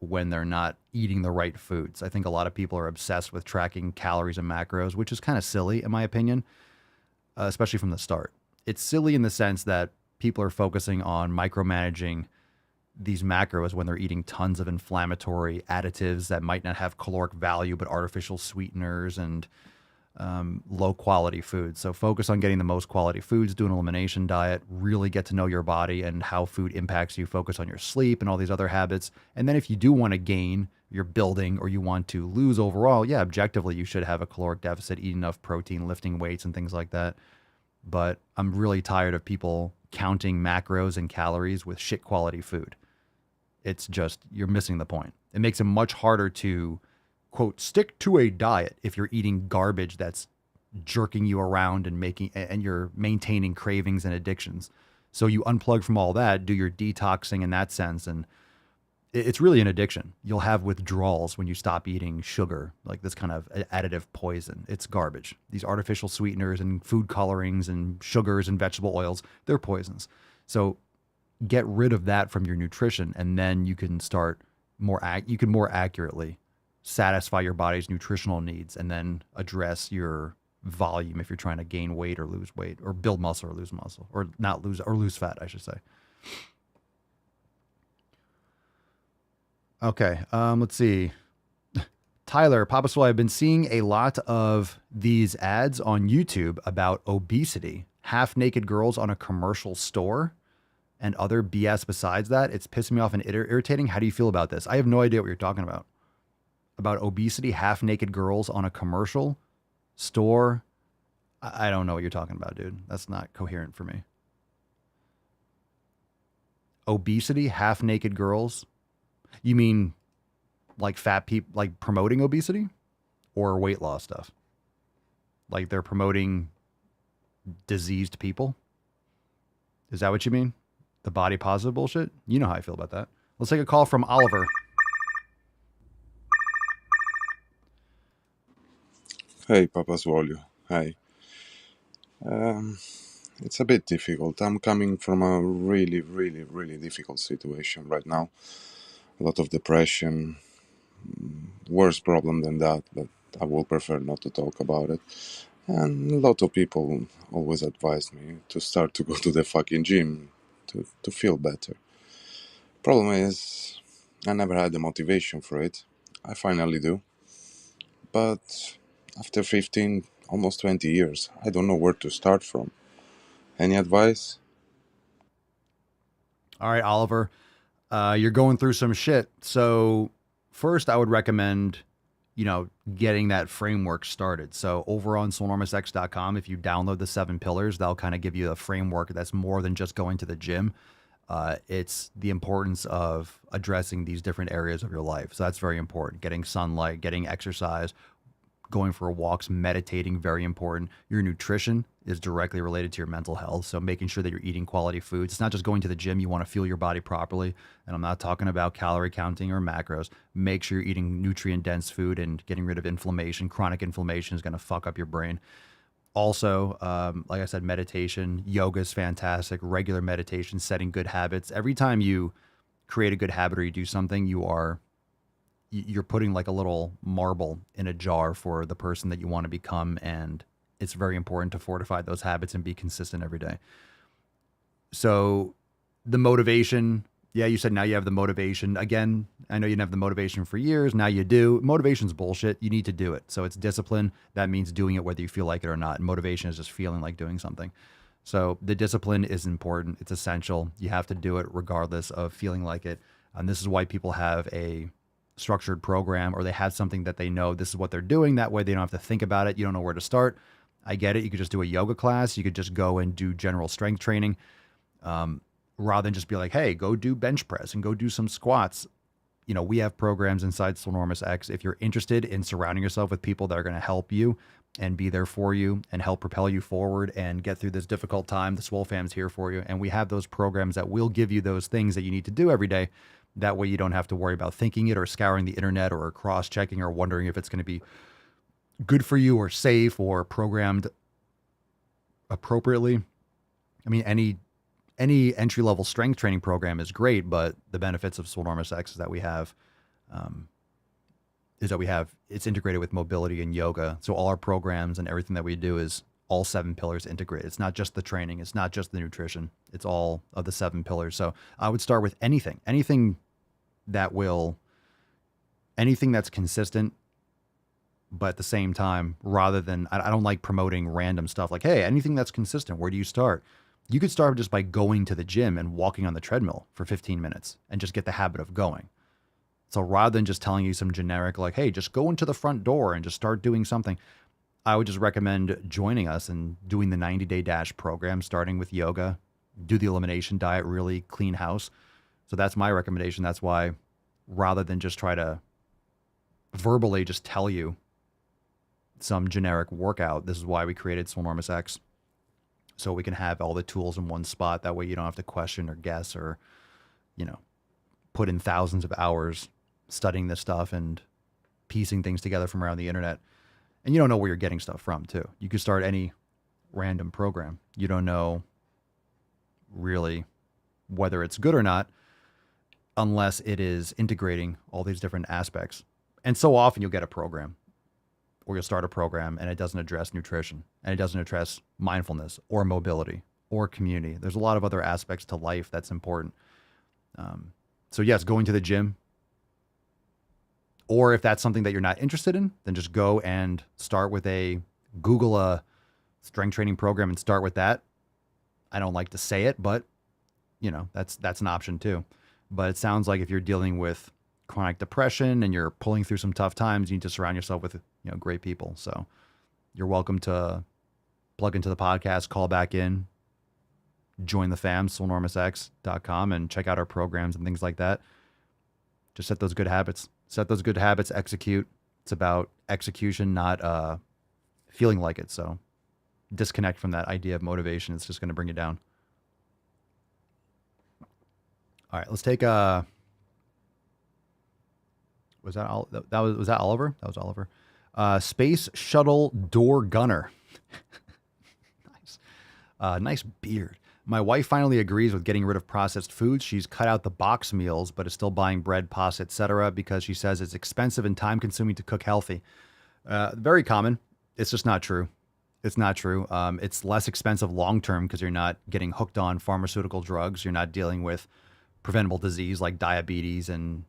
when they're not eating the right foods. I think a lot of people are obsessed with tracking calories and macros, which is kind of silly in my opinion, especially from the start. It's silly in the sense that people are focusing on micromanaging these macros when they're eating tons of inflammatory additives that might not have caloric value, but artificial sweeteners and low quality foods. So focus on getting the most quality foods, do an elimination diet, really get to know your body and how food impacts you, focus on your sleep and all these other habits. And then if you do want to gain, you're building, or you want to lose overall, yeah, objectively, you should have a caloric deficit, eat enough protein, lifting weights and things like that. But I'm really tired of people counting macros and calories with shit quality food. It's just, you're missing the point. It makes it much harder to, quote, stick to a diet if you're eating garbage that's jerking you around and you're maintaining cravings and addictions. So you unplug from all that, do your detoxing in that sense, and it's really an addiction. You'll have withdrawals when you stop eating sugar, like this kind of additive poison. It's garbage. These artificial sweeteners and food colorings and sugars and vegetable oils, they're poisons. So get rid of that from your nutrition, and then you can start more accurately satisfy your body's nutritional needs, and then address your volume if you're trying to gain weight or lose weight, or build muscle or lose muscle, or not lose, or lose fat, I should say. Okay, let's see. Tyler, Papa Swole, I've been seeing a lot of these ads on YouTube about obesity, half-naked girls on a commercial store, and other BS besides that. It's pissing me off and irritating. How do you feel about this? I have no idea what you're talking about. About obesity, half-naked girls on a commercial store. I don't know what you're talking about, dude. That's not coherent for me. Obesity, half-naked girls. You mean like fat people, like promoting obesity, or weight loss stuff? Like they're promoting diseased people? Is that what you mean? The body positive bullshit? You know how I feel about that. Let's take a call from Oliver. Hey, Papa Swolio. Hi. It's a bit difficult. I'm coming from a really, really, really difficult situation right now. A lot of depression. Worse problem than that, but I will prefer not to talk about it. And a lot of people always advise me to start to go to the fucking gym to feel better. Problem is, I never had the motivation for it. I finally do. But after 15, almost 20 years, I don't know where to start from. Any advice? All right, Oliver, you're going through some shit. So first, I would recommend, getting that framework started. So over on SoulEnormousX.com, if you download the 7 pillars, they'll kind of give you a framework that's more than just going to the gym. It's the importance of addressing these different areas of your life. So that's very important. Getting sunlight, getting exercise, going for walks, meditating, very important. Your nutrition is directly related to your mental health. So making sure that you're eating quality foods. It's not just going to the gym. You want to fuel your body properly. And I'm not talking about calorie counting or macros. Make sure you're eating nutrient dense food and getting rid of inflammation. Chronic inflammation is going to fuck up your brain. Also, like I said, meditation, yoga is fantastic. Regular meditation, setting good habits. Every time you create a good habit or you do something, you're putting like a little marble in a jar for the person that you want to become. And it's very important to fortify those habits and be consistent every day. So the motivation, yeah, you said now you have the motivation. Again, I know you didn't have the motivation for years. Now you do. Motivation's bullshit. You need to do it. So it's discipline. That means doing it whether you feel like it or not. And motivation is just feeling like doing something. So the discipline is important. It's essential. You have to do it regardless of feeling like it. And this is why people have a structured program, or they have something that they know this is what they're doing. That way they don't have to think about it. You don't know where to start. I get it. You could just do a yoga class. You could just go and do general strength training, rather than just be like, hey, go do bench press and go do some squats. You know, we have programs inside Swolenormous X. If you're interested in surrounding yourself with people that are going to help you and be there for you and help propel you forward and get through this difficult time, the Swole fam's here for you. And we have those programs that will give you those things that you need to do every day. That way you don't have to worry about thinking it or scouring the internet or cross-checking or wondering if it's going to be good for you or safe or programmed appropriately. I mean, any entry-level strength training program is great, but the benefits of Swolenormous X is that we have it's integrated with mobility and yoga. So all our programs and everything that we do is all 7 pillars integrated. It's not just the training. It's not just the nutrition. It's all of the 7 pillars. So I would start with anything that's consistent, but at the same time, rather than, I don't like promoting random stuff like, hey, anything that's consistent, where do you start? You could start just by going to the gym and walking on the treadmill for 15 minutes and just get the habit of going. So rather than just telling you some generic, like, hey, just go into the front door and just start doing something, I would just recommend joining us and doing the 90-day dash program, starting with yoga, do the elimination diet, really clean house. So that's my recommendation. That's why, rather than just try to verbally just tell you some generic workout, this is why we created Swolenormous X. So we can have all the tools in one spot. That way you don't have to question or guess or, put in thousands of hours studying this stuff and piecing things together from around the internet. And you don't know where you're getting stuff from, too. You could start any random program. You don't know really whether it's good or not unless it is integrating all these different aspects. And so often you'll get a program or you'll start a program and it doesn't address nutrition and it doesn't address mindfulness or mobility or community. There's a lot of other aspects to life that's important. So yes, going to the gym, or if that's something that you're not interested in, then just go and start with Google a strength training program and start with that. I don't like to say it, but that's an option too. But it sounds like if you're dealing with chronic depression and you're pulling through some tough times, you need to surround yourself with great people. So you're welcome to plug into the podcast, call back in, join the fam, swolenormousx.com, and check out our programs and things like that. Just set those good habits. Execute. It's about execution, not feeling like it. So disconnect from that idea of motivation. It's just going to bring you down. All right, let's take was that Oliver? That was Oliver. Space Shuttle Door Gunner. Nice. Nice beard. My wife finally agrees with getting rid of processed foods. She's cut out the box meals, but is still buying bread, pasta, etc. because she says it's expensive and time-consuming to cook healthy. Very common. It's just not true. It's not true. It's less expensive long-term because you're not getting hooked on pharmaceutical drugs. You're not dealing with preventable disease like diabetes and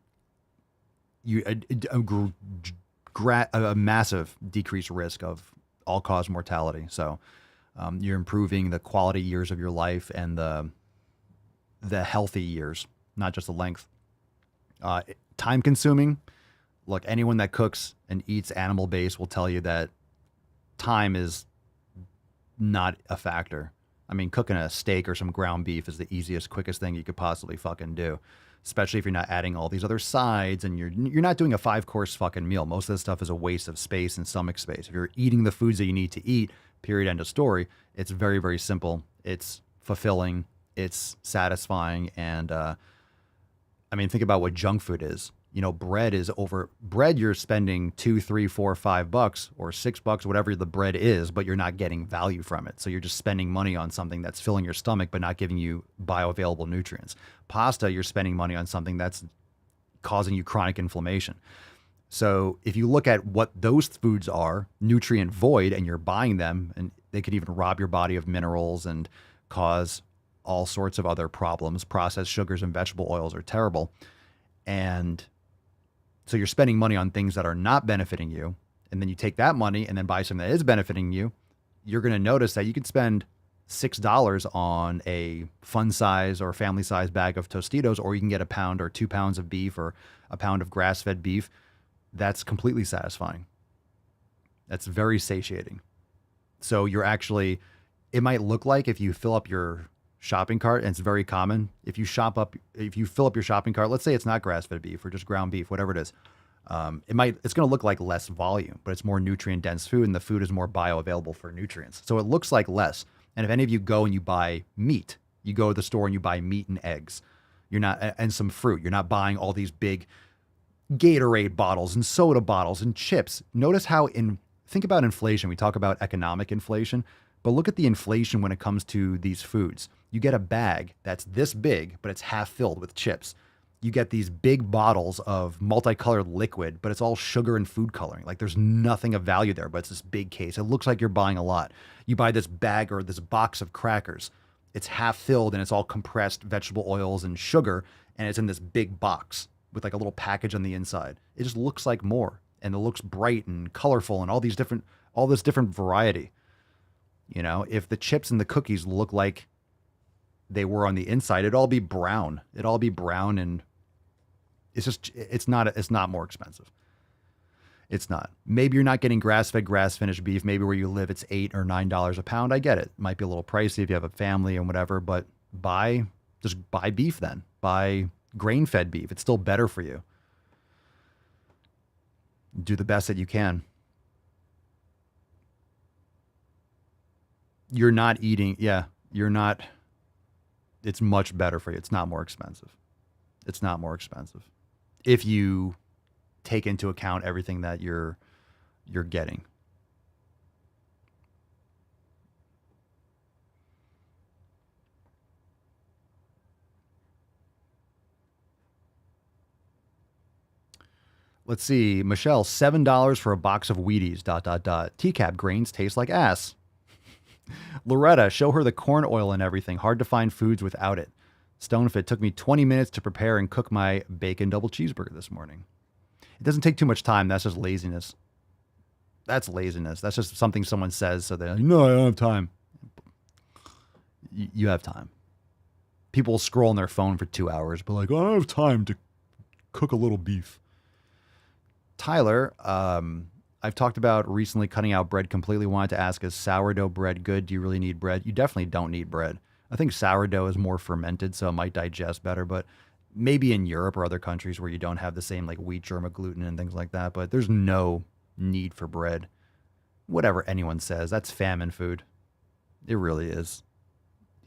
a massive decreased risk of all-cause mortality. So you're improving the quality years of your life and the healthy years, not just the length. Time-consuming. Look, anyone that cooks and eats animal-based will tell you that time is not a factor. I mean, cooking a steak or some ground beef is the easiest, quickest thing you could possibly fucking do. especially if you're not adding all these other sides and you're not doing a 5-course fucking meal. Most of this stuff is a waste of space and stomach space. If you're eating the foods that you need to eat, period, end of story, it's very, very simple. It's fulfilling, it's satisfying, and I mean, think about what junk food is. You know, bread, you're spending $2, $3, $4, $5 or $6, whatever the bread is, but you're not getting value from it. So you're just spending money on something that's filling your stomach, but not giving you bioavailable nutrients. Pasta, you're spending money on something that's causing you chronic inflammation. So if you look at what those foods are, nutrient void, and you're buying them, and they could even rob your body of minerals and cause all sorts of other problems. Processed sugars and vegetable oils are terrible. And so you're spending money on things that are not benefiting you. And then you take that money and then buy something that is benefiting you. You're going to notice that you could spend $6 on a fun size or family size bag of Tostitos, or you can get a pound or 2 pounds of beef or a pound of grass-fed beef. That's completely satisfying. That's very satiating. So it might look like if you fill up your shopping cart, and it's very common, if you fill up your shopping cart, let's say it's not grass-fed beef or just ground beef, whatever it is, it's going to look like less volume, but it's more nutrient dense food, and the food is more bioavailable for nutrients. So it looks like less. And if any of you go and you buy meat, you go to the store and you buy meat and eggs, and some fruit, you're not buying all these big Gatorade bottles and soda bottles and chips. Notice how think about inflation. We talk about economic inflation, but look at the inflation when it comes to these foods. You get a bag that's this big, but it's half filled with chips. You get these big bottles of multicolored liquid, but it's all sugar and food coloring. Like there's nothing of value there, but it's this big case. It looks like you're buying a lot. You buy this bag or this box of crackers. It's half filled and it's all compressed vegetable oils and sugar, and it's in this big box with like a little package on the inside. It just looks like more, and it looks bright and colorful and all this different variety. You know, if the chips and the cookies look like they were on the inside, it'd all be brown. And it's not more expensive. It's not. Maybe you're not getting grass-fed, grass-finished beef. Maybe where you live, it's $8 or $9 a pound. I get it. Might be a little pricey if you have a family and whatever, but just buy beef then. Buy grain-fed beef. It's still better for you. Do the best that you can. You're not eating, it's much better for you. It's not more expensive. If you take into account everything that you're getting. Let's see. Michelle, $7 for a box of Wheaties, ... TCAP grains taste like ass. Loretta, show her the corn oil and everything. Hard to find foods without it. Stonefit, took me 20 minutes to prepare and cook my bacon double cheeseburger this morning. It doesn't take too much time. That's just laziness. That's just something someone says so they're like, no, I don't have time. You have time. People will scroll on their phone for 2 hours, but like, oh, I don't have time to cook a little beef. Tyler, I've talked about recently cutting out bread completely. Wanted to ask, is sourdough bread good? Do you really need bread? You definitely don't need bread. I think sourdough is more fermented, so it might digest better, but maybe in Europe or other countries where you don't have the same like wheat germ, gluten, and things like that, but there's no need for bread. Whatever anyone says, that's famine food. It really is.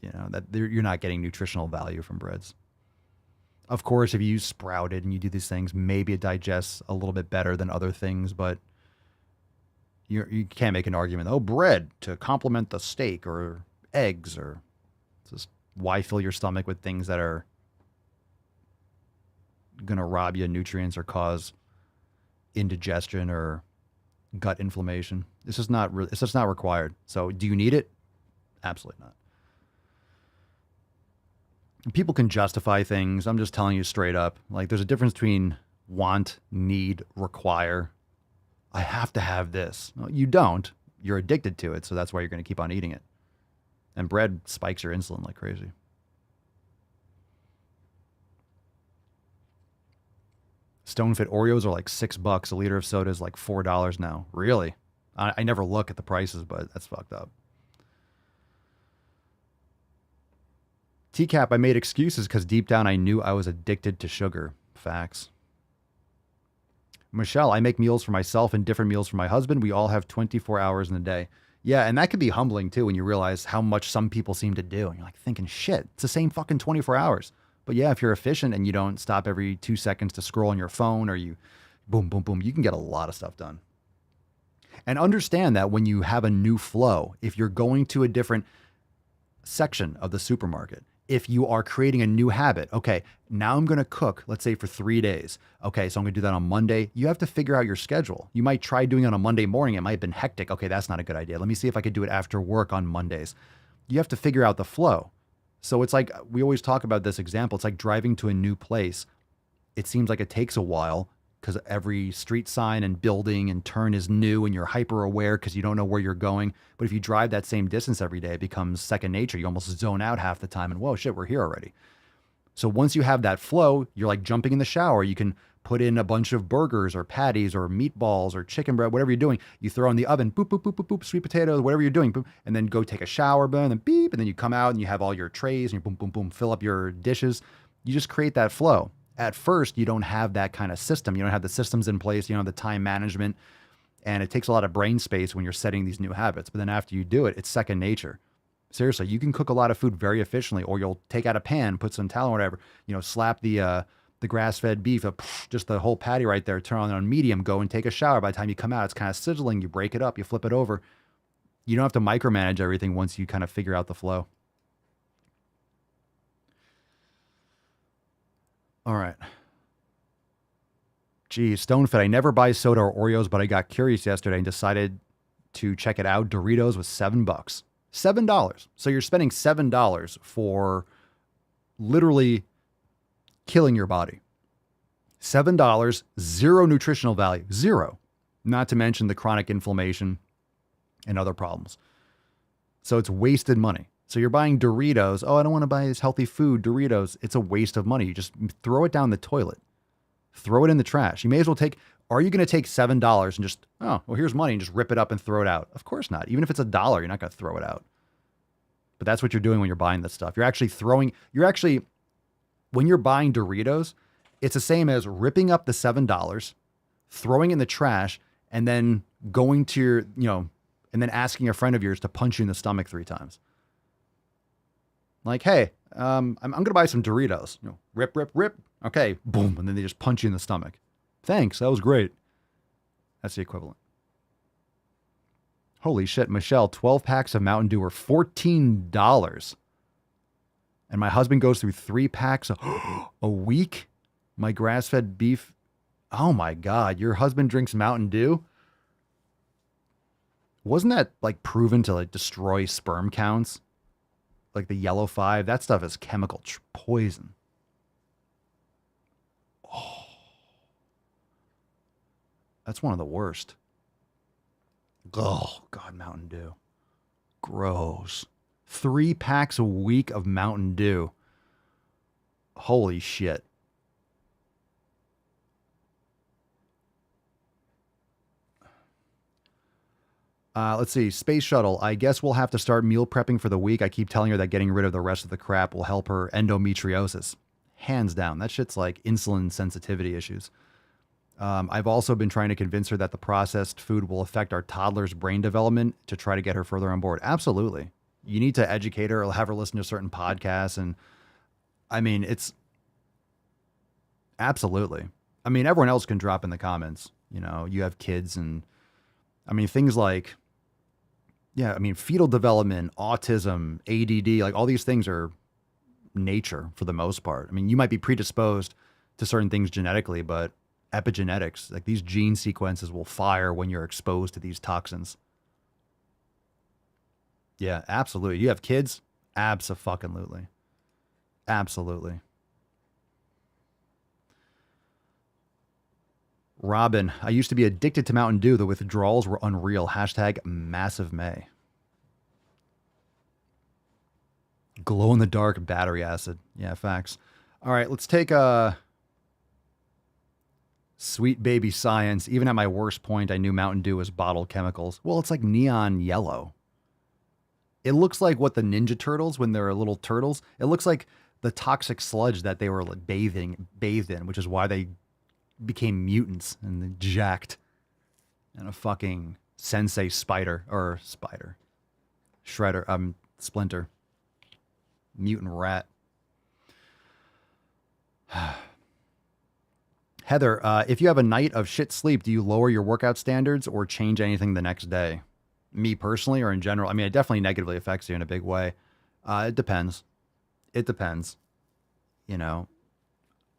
You know, that you're not getting nutritional value from breads. Of course, if you use sprouted and you do these things, maybe it digests a little bit better than other things, but you can't make an argument, oh, bread to complement the steak or eggs, or just why fill your stomach with things that are going to rob you of nutrients or cause indigestion or gut inflammation. It's just not required. So do you need it? Absolutely not. People can justify things. I'm just telling you straight up. Like, there's a difference between want, need, require. I have to have this. Well, you don't. You're addicted to it, so that's why you're going to keep on eating it. And bread spikes your insulin like crazy. Stonefit Oreos are like $6. A liter of soda is like $4 now. Really? I never look at the prices, but that's fucked up. TCAP, I made excuses because deep down I knew I was addicted to sugar. Facts. Michelle, I make meals for myself and different meals for my husband. We all have 24 hours in a day. Yeah, and that can be humbling too when you realize how much some people seem to do. And you're like thinking, shit, it's the same fucking 24 hours. But yeah, if you're efficient and you don't stop every 2 seconds to scroll on your phone or you boom, boom, boom, you can get a lot of stuff done. And understand that when you have a new flow, if you're going to a different section of the supermarket, if you are creating a new habit, okay, now I'm going to cook, let's say for 3 days. Okay, so I'm going to do that on Monday. You have to figure out your schedule. You might try doing it on a Monday morning. It might have been hectic. Okay, that's not a good idea. Let me see if I could do it after work on Mondays. You have to figure out the flow. So it's like, we always talk about this example. It's like driving to a new place. It seems like it takes a while because every street sign and building and turn is new and you're hyper aware because you don't know where you're going. But if you drive that same distance every day, it becomes second nature. You almost zone out half the time and whoa, shit, we're here already. So once you have that flow, you're like jumping in the shower. You can put in a bunch of burgers or patties or meatballs or chicken bread, whatever you're doing. You throw in the oven, boop, boop, boop, boop, boop, sweet potatoes, whatever you're doing, boop, and then go take a shower, boom, and then beep, and then you come out and you have all your trays and you boom, boom, boom, fill up your dishes. You just create that flow. At first, you don't have that kind of system. You don't have the systems in place. You don't have the time management. And it takes a lot of brain space when you're setting these new habits. But then after you do it, it's second nature. Seriously, you can cook a lot of food very efficiently, or you'll take out a pan, put some tallow or whatever, slap the grass-fed beef, just the whole patty right there, turn on medium, go and take a shower. By the time you come out, it's kind of sizzling. You break it up, you flip it over. You don't have to micromanage everything once you kind of figure out the flow. All right. Geez, StoneFed, I never buy soda or Oreos, but I got curious yesterday and decided to check it out. Doritos was $7. $7. So you're spending $7 for literally killing your body. $7, zero nutritional value, zero. Not to mention the chronic inflammation and other problems. So it's wasted money. So you're buying Doritos. Oh, I don't want to buy this healthy food, Doritos. It's a waste of money. You just throw it down the toilet. Throw it in the trash. You may as well are you going to take $7 and just, oh, well, here's money and just rip it up and throw it out? Of course not. Even if it's $1, you're not going to throw it out. But that's what you're doing when you're buying this stuff. When you're buying Doritos, it's the same as ripping up the $7, throwing it in the trash, and then going to your, and then asking a friend of yours to punch you in the stomach 3 times. Like, hey, I'm going to buy some Doritos. Rip, rip, rip. Okay, boom. And then they just punch you in the stomach. Thanks, that was great. That's the equivalent. Holy shit, Michelle, 12 packs of Mountain Dew are $14. And my husband goes through 3 packs a week. My grass-fed beef. Oh my God, your husband drinks Mountain Dew? Wasn't that like proven to like destroy sperm counts? Like the yellow 5, that stuff is chemical poison. Oh, that's one of the worst. Oh, God, Mountain Dew. Gross. 3 packs a week of Mountain Dew. Holy shit. Let's see. Space Shuttle. I guess we'll have to start meal prepping for the week. I keep telling her that getting rid of the rest of the crap will help her endometriosis. Hands down. That shit's like insulin sensitivity issues. I've also been trying to convince her that the processed food will affect our toddler's brain development to try to get her further on board. Absolutely. You need to educate her or have her listen to certain podcasts. And I mean, it's absolutely. I mean, everyone else can drop in the comments. You have kids and I mean, things like, yeah, I mean, fetal development, autism, ADD, like all these things are nature for the most part. I mean, you might be predisposed to certain things genetically, but epigenetics, like these gene sequences will fire when you're exposed to these toxins. Yeah, absolutely. You have kids? Abso-fucking-lutely. Absolutely. Robin, I used to be addicted to Mountain Dew. The withdrawals were unreal. Hashtag massive May. Glow in the dark battery acid. Yeah, facts. All right, let's take a sweet baby science. Even at my worst point, I knew Mountain Dew was bottled chemicals. Well, it's like neon yellow. It looks like what the Ninja Turtles, when they're little turtles, it looks like the toxic sludge that they were like bathed in, which is why they became mutants and they jacked. And a fucking sensei Shredder, Splinter, mutant rat. Heather, if you have a night of shit sleep, do you lower your workout standards or change anything the next day? Me personally or in general? I mean, it definitely negatively affects you in a big way. It depends. It depends. You know,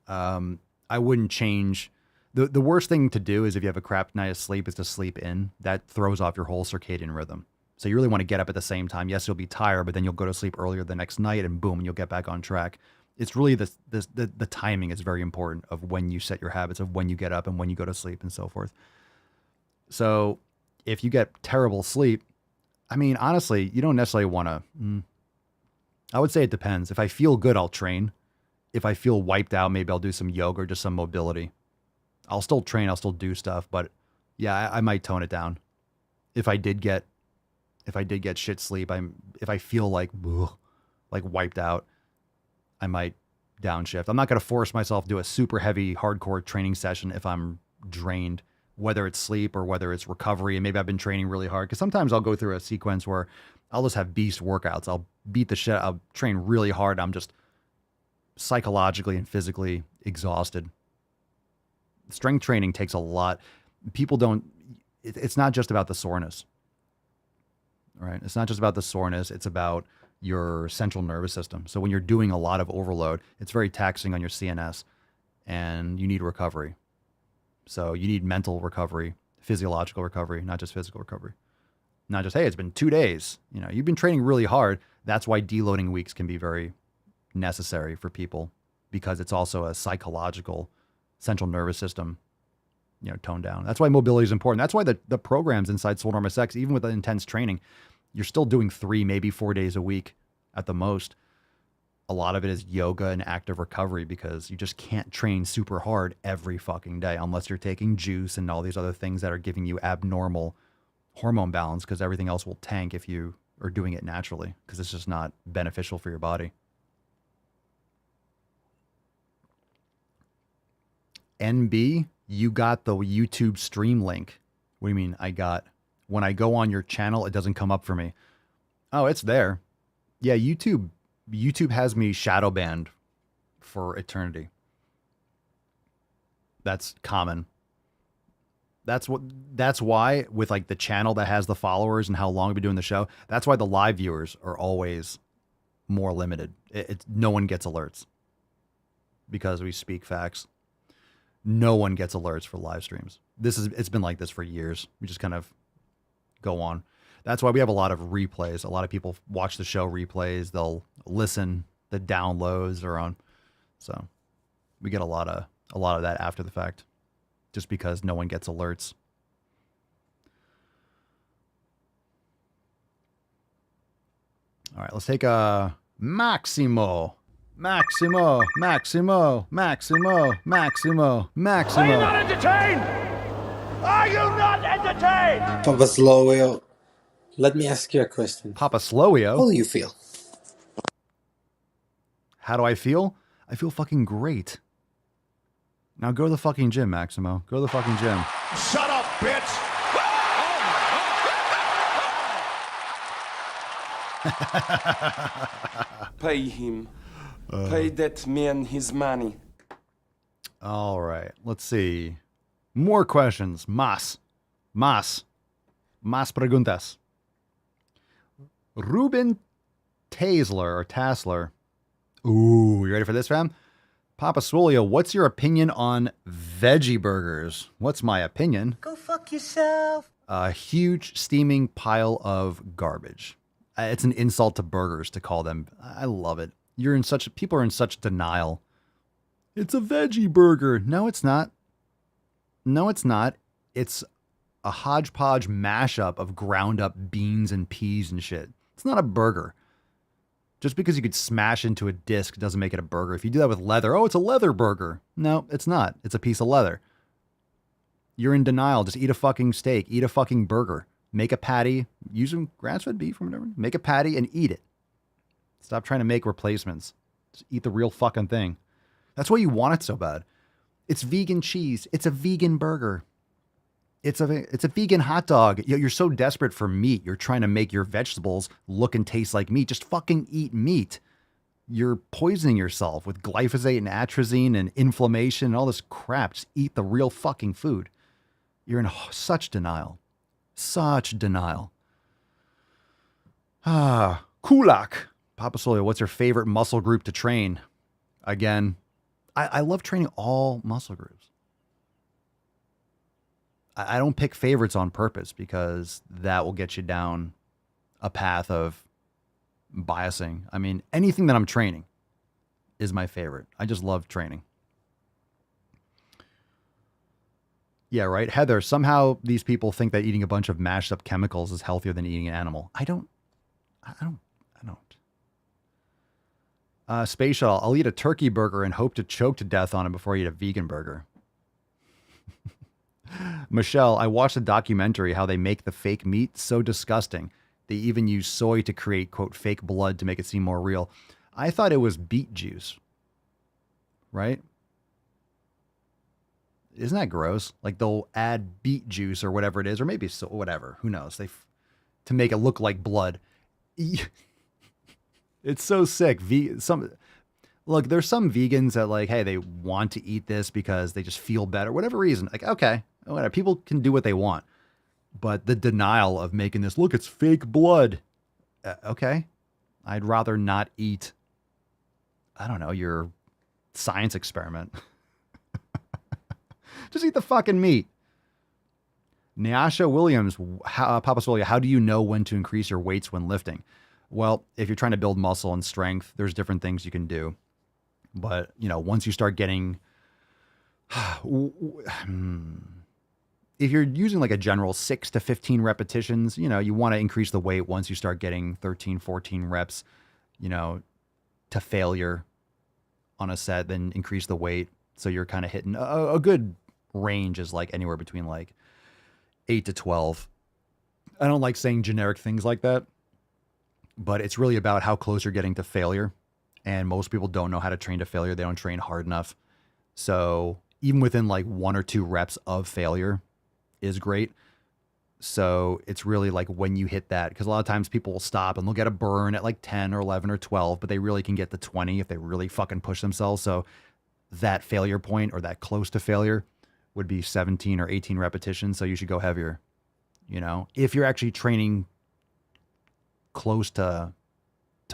I wouldn't change. The worst thing to do is if you have a crap night of sleep is to sleep in. That throws off your whole circadian rhythm. So you really want to get up at the same time. Yes, you'll be tired, but then you'll go to sleep earlier the next night and boom, you'll get back on track. It's really the timing is very important of when you set your habits, of when you get up and when you go to sleep and so forth. So if you get terrible sleep, I mean, honestly, you don't necessarily want to. I would say it depends. If I feel good, I'll train. If I feel wiped out, maybe I'll do some yoga or just some mobility. I'll still train, I'll still do stuff, but yeah, I might tone it down. If I did get shit sleep, if I feel like wiped out, I might downshift. I'm not going to force myself to do a super heavy, hardcore training session if I'm drained, whether it's sleep or whether it's recovery. And maybe I've been training really hard, because sometimes I'll go through a sequence where I'll just have beast workouts. I'll beat the shit. I'll train really hard. I'm just psychologically and physically exhausted. Strength training takes a lot. People don't, it's not just about the soreness, right? It's not just about the soreness. It's about your central nervous system. So when you're doing a lot of overload, it's very taxing on your CNS and you need recovery. So you need mental recovery, physiological recovery, not just physical recovery. Not just, hey, it's been 2 days. You know, you've been training really hard. That's why deloading weeks can be very necessary for people, because it's also a psychological central nervous system, you know, toned down. That's why mobility is important. That's why the programs inside Swole Normus X, even with the intense training, you're still doing 3, maybe 4 days a week at the most. A lot of it is yoga and active recovery, because you just can't train super hard every fucking day unless you're taking juice and all these other things that are giving you abnormal hormone balance, because everything else will tank if you are doing it naturally, because it's just not beneficial for your body. NB, you got the YouTube stream link. What do you mean I got? When I go on your channel, it doesn't come up for me. Oh, it's there. Yeah, YouTube has me shadow banned for eternity. That's common. That's why with like the channel that has the followers and how long I've been doing the show, that's why the live viewers are always more limited. No one gets alerts because we speak facts. No one gets alerts for live streams. It's been like this for years. We just kind of go on. That's why we have a lot of replays. A lot of people watch the show replays. They'll listen. The downloads are on. So we get a lot of that after the fact, just because no one gets alerts. All right, let's take a Maximo. Maximo. Are you not entertained? Are you not entertained? Papa Swolio, let me ask you a question. Papa Swolio? How do you feel? How do I feel? I feel fucking great. Now go to the fucking gym, Maximo. Go to the fucking gym. Shut up, bitch! Pay him. Pay that man his money. All right. Let's see. More questions. Más preguntas. Ruben Tassler. Ooh, you ready for this, fam? Papa Swolio, what's your opinion on veggie burgers? What's my opinion? Go fuck yourself. A huge steaming pile of garbage. It's an insult to burgers to call them. I love it. People are in such denial. It's a veggie burger. No, it's not. It's a hodgepodge mashup of ground up beans and peas and shit. It's not a burger. Just because you could smash into a disc doesn't make it a burger. If you do that with leather, oh, it's a leather burger. No, it's not. It's a piece of leather. You're in denial. Just eat a fucking steak. Eat a fucking burger. Make a patty, use some grass-fed beef or whatever. Make a patty and eat it. Stop trying to make replacements. Just eat the real fucking thing. That's why you want it so bad. It's vegan cheese. It's a vegan burger. It's a vegan hot dog. You're so desperate for meat. You're trying to make your vegetables look and taste like meat. Just fucking eat meat. You're poisoning yourself with glyphosate and atrazine and inflammation and all this crap. Just eat the real fucking food. You're in such denial. Such denial. Kulak. Papa Swolio, what's your favorite muscle group to train? Again, I love training all muscle groups. I don't pick favorites on purpose because that will get you down a path of biasing. I mean, anything that I'm training is my favorite. I just love training. Yeah, right. Heather, somehow these people think that eating a bunch of mashed up chemicals is healthier than eating an animal. I don't. Space Shuttle, I'll eat a turkey burger and hope to choke to death on it before I eat a vegan burger. Michelle, I watched a documentary how they make the fake meat so disgusting. They even use soy to create, quote, fake blood to make it seem more real. I thought it was beet juice, right? Isn't that gross? Like they'll add beet juice or whatever it is, or maybe so, whatever. Who knows? To make it look like blood. It's so sick. There's some vegans that like, hey, they want to eat this because they just feel better, whatever reason. Like, okay, whatever. People can do what they want, but the denial of making this look, it's fake blood. Okay, I'd rather not eat. I don't know, your science experiment. Just eat the fucking meat. Nyasha Williams, Papa Swolio, how do you know when to increase your weights when lifting? Well, if you're trying to build muscle and strength, there's different things you can do. But, once you start getting, if you're using like a general 6 to 15 repetitions, you want to increase the weight once you start getting 13, 14 reps, to failure on a set, then increase the weight. So you're kind of hitting a good range is like anywhere between like 8 to 12. I don't like saying generic things like that, but it's really about how close you're getting to failure. And most people don't know how to train to failure. They don't train hard enough. So even within like 1 or 2 reps of failure is great. So it's really like when you hit that, because a lot of times people will stop and they'll get a burn at like 10 or 11 or 12, but they really can get to 20 if they really fucking push themselves. So that failure point or that close to failure would be 17 or 18 repetitions. So you should go heavier. If you're actually training close to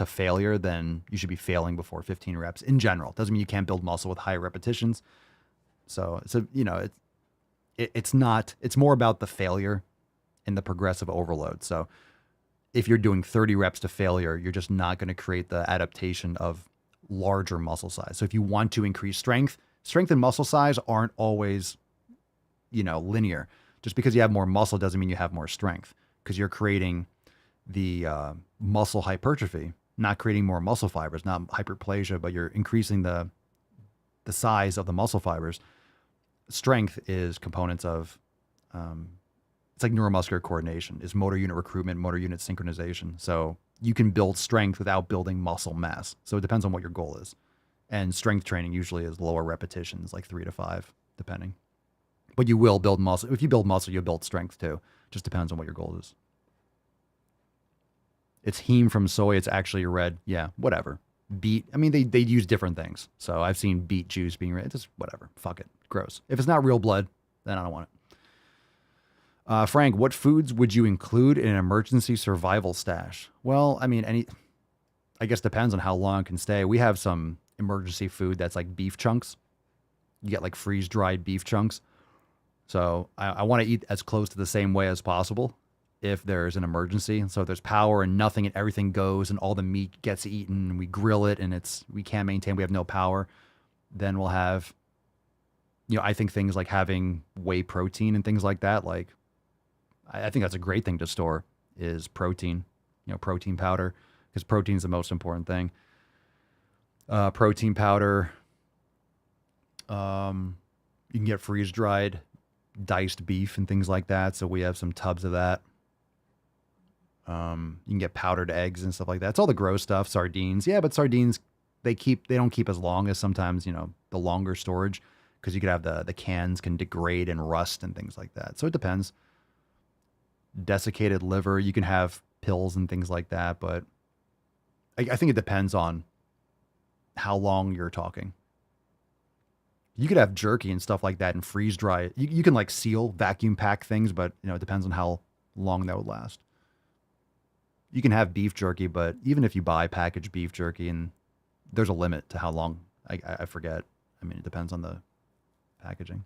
failure, then you should be failing before 15 reps in general. Doesn't mean you can't build muscle with higher repetitions. So it's more about the failure and the progressive overload. So if you're doing 30 reps to failure, you're just not going to create the adaptation of larger muscle size. So if you want to increase strength and muscle size aren't always, linear. Just because you have more muscle doesn't mean you have more strength, because you're creating the muscle hypertrophy, not creating more muscle fibers, not hyperplasia, but you're increasing the size of the muscle fibers. Strength is components of, it's like neuromuscular coordination, is motor unit recruitment, motor unit synchronization. So you can build strength without building muscle mass. So it depends on what your goal is. And strength training usually is lower repetitions, like 3 to 5, depending. But you will build muscle. If you build muscle, you'll build strength too. Just depends on what your goal is. It's heme from soy. It's actually red. Yeah, whatever. Beet. I mean, they use different things. So I've seen beet juice being red. Just whatever. Fuck it. Gross. If it's not real blood, then I don't want it. Frank, what foods would you include in an emergency survival stash? Well, I mean, I guess depends on how long it can stay. We have some emergency food that's like beef chunks. You get like freeze-dried beef chunks. So I want to eat as close to the same way as possible if there's an emergency. So if there's power and nothing and everything goes and all the meat gets eaten and we grill it and we can't maintain, we have no power, then we'll have, I think things like having whey protein and things like that. Like, I think that's a great thing to store is protein, protein powder, because protein is the most important thing. Protein powder. You can get freeze-dried diced beef and things like that. So we have some tubs of that. You can get powdered eggs and stuff like that. It's all the gross stuff. Sardines. Yeah, but sardines, they don't keep as long as sometimes, the longer storage, because you could have the cans can degrade and rust and things like that. So it depends. Desiccated liver, you can have pills and things like that, but I think it depends on how long you're talking. You could have jerky and stuff like that and freeze dry it. You can like seal, vacuum pack things, but it depends on how long that would last. You can have beef jerky, but even if you buy packaged beef jerky, and there's a limit to how long, I forget. I mean, it depends on the packaging.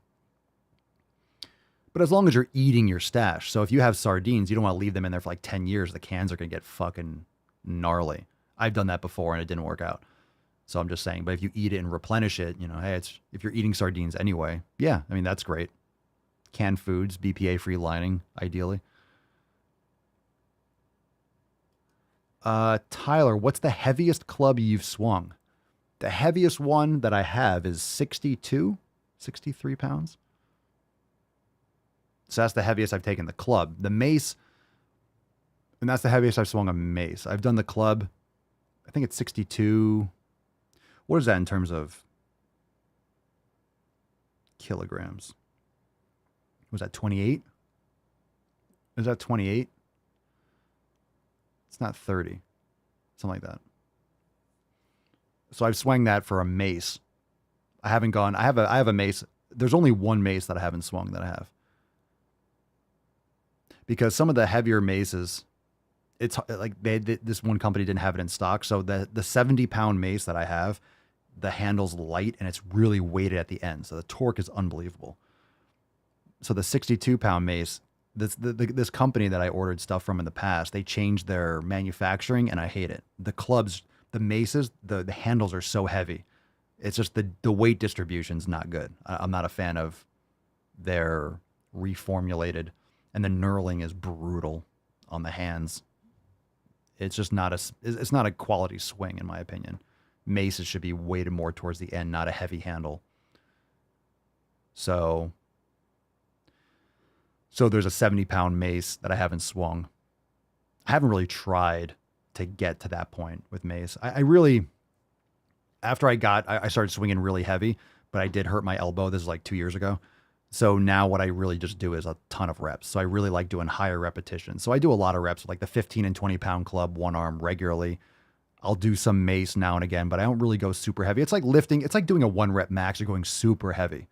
But as long as you're eating your stash. So if you have sardines, you don't want to leave them in there for like 10 years. The cans are going to get fucking gnarly. I've done that before and it didn't work out. So I'm just saying, but if you eat it and replenish it, hey, if you're eating sardines anyway, yeah, I mean, that's great. Canned foods, BPA-free lining, ideally. Tyler, what's the heaviest club you've swung? The heaviest one that I have is 63 pounds. So that's the heaviest I've taken the club. The mace, and that's the heaviest I've swung a mace. I've done the club, I think it's 62. What is that in terms of kilograms? Was that 28? Is that 28? It's not 30. Something like that. So I've swung that for a mace. I haven't gone, I have a mace. There's only one mace that I haven't swung that I have. Because some of the heavier maces, it's like this one company didn't have it in stock. So the 70-pound mace that I have, the handle's light and it's really weighted at the end. So the torque is unbelievable. So the 62-pound mace, this company that I ordered stuff from in the past, they changed their manufacturing and I hate it. The clubs, the maces, the handles are so heavy. It's just the weight distribution's not good. I'm not a fan of their reformulated, and the knurling is brutal on the hands. It's just it's not a quality swing in my opinion. Maces should be weighted more towards the end, not a heavy handle. So there's a 70-pound mace that I haven't swung. I haven't really tried to get to that point with mace. I really, after I started swinging really heavy, but I did hurt my elbow. This is like 2 years ago. So now what I really just do is a ton of reps. So I really like doing higher repetitions. So I do a lot of reps with like the 15 and 20-pound club, one arm regularly. I'll do some mace now and again, but I don't really go super heavy. It's like lifting. It's like doing a 1-rep max. You're going super heavy.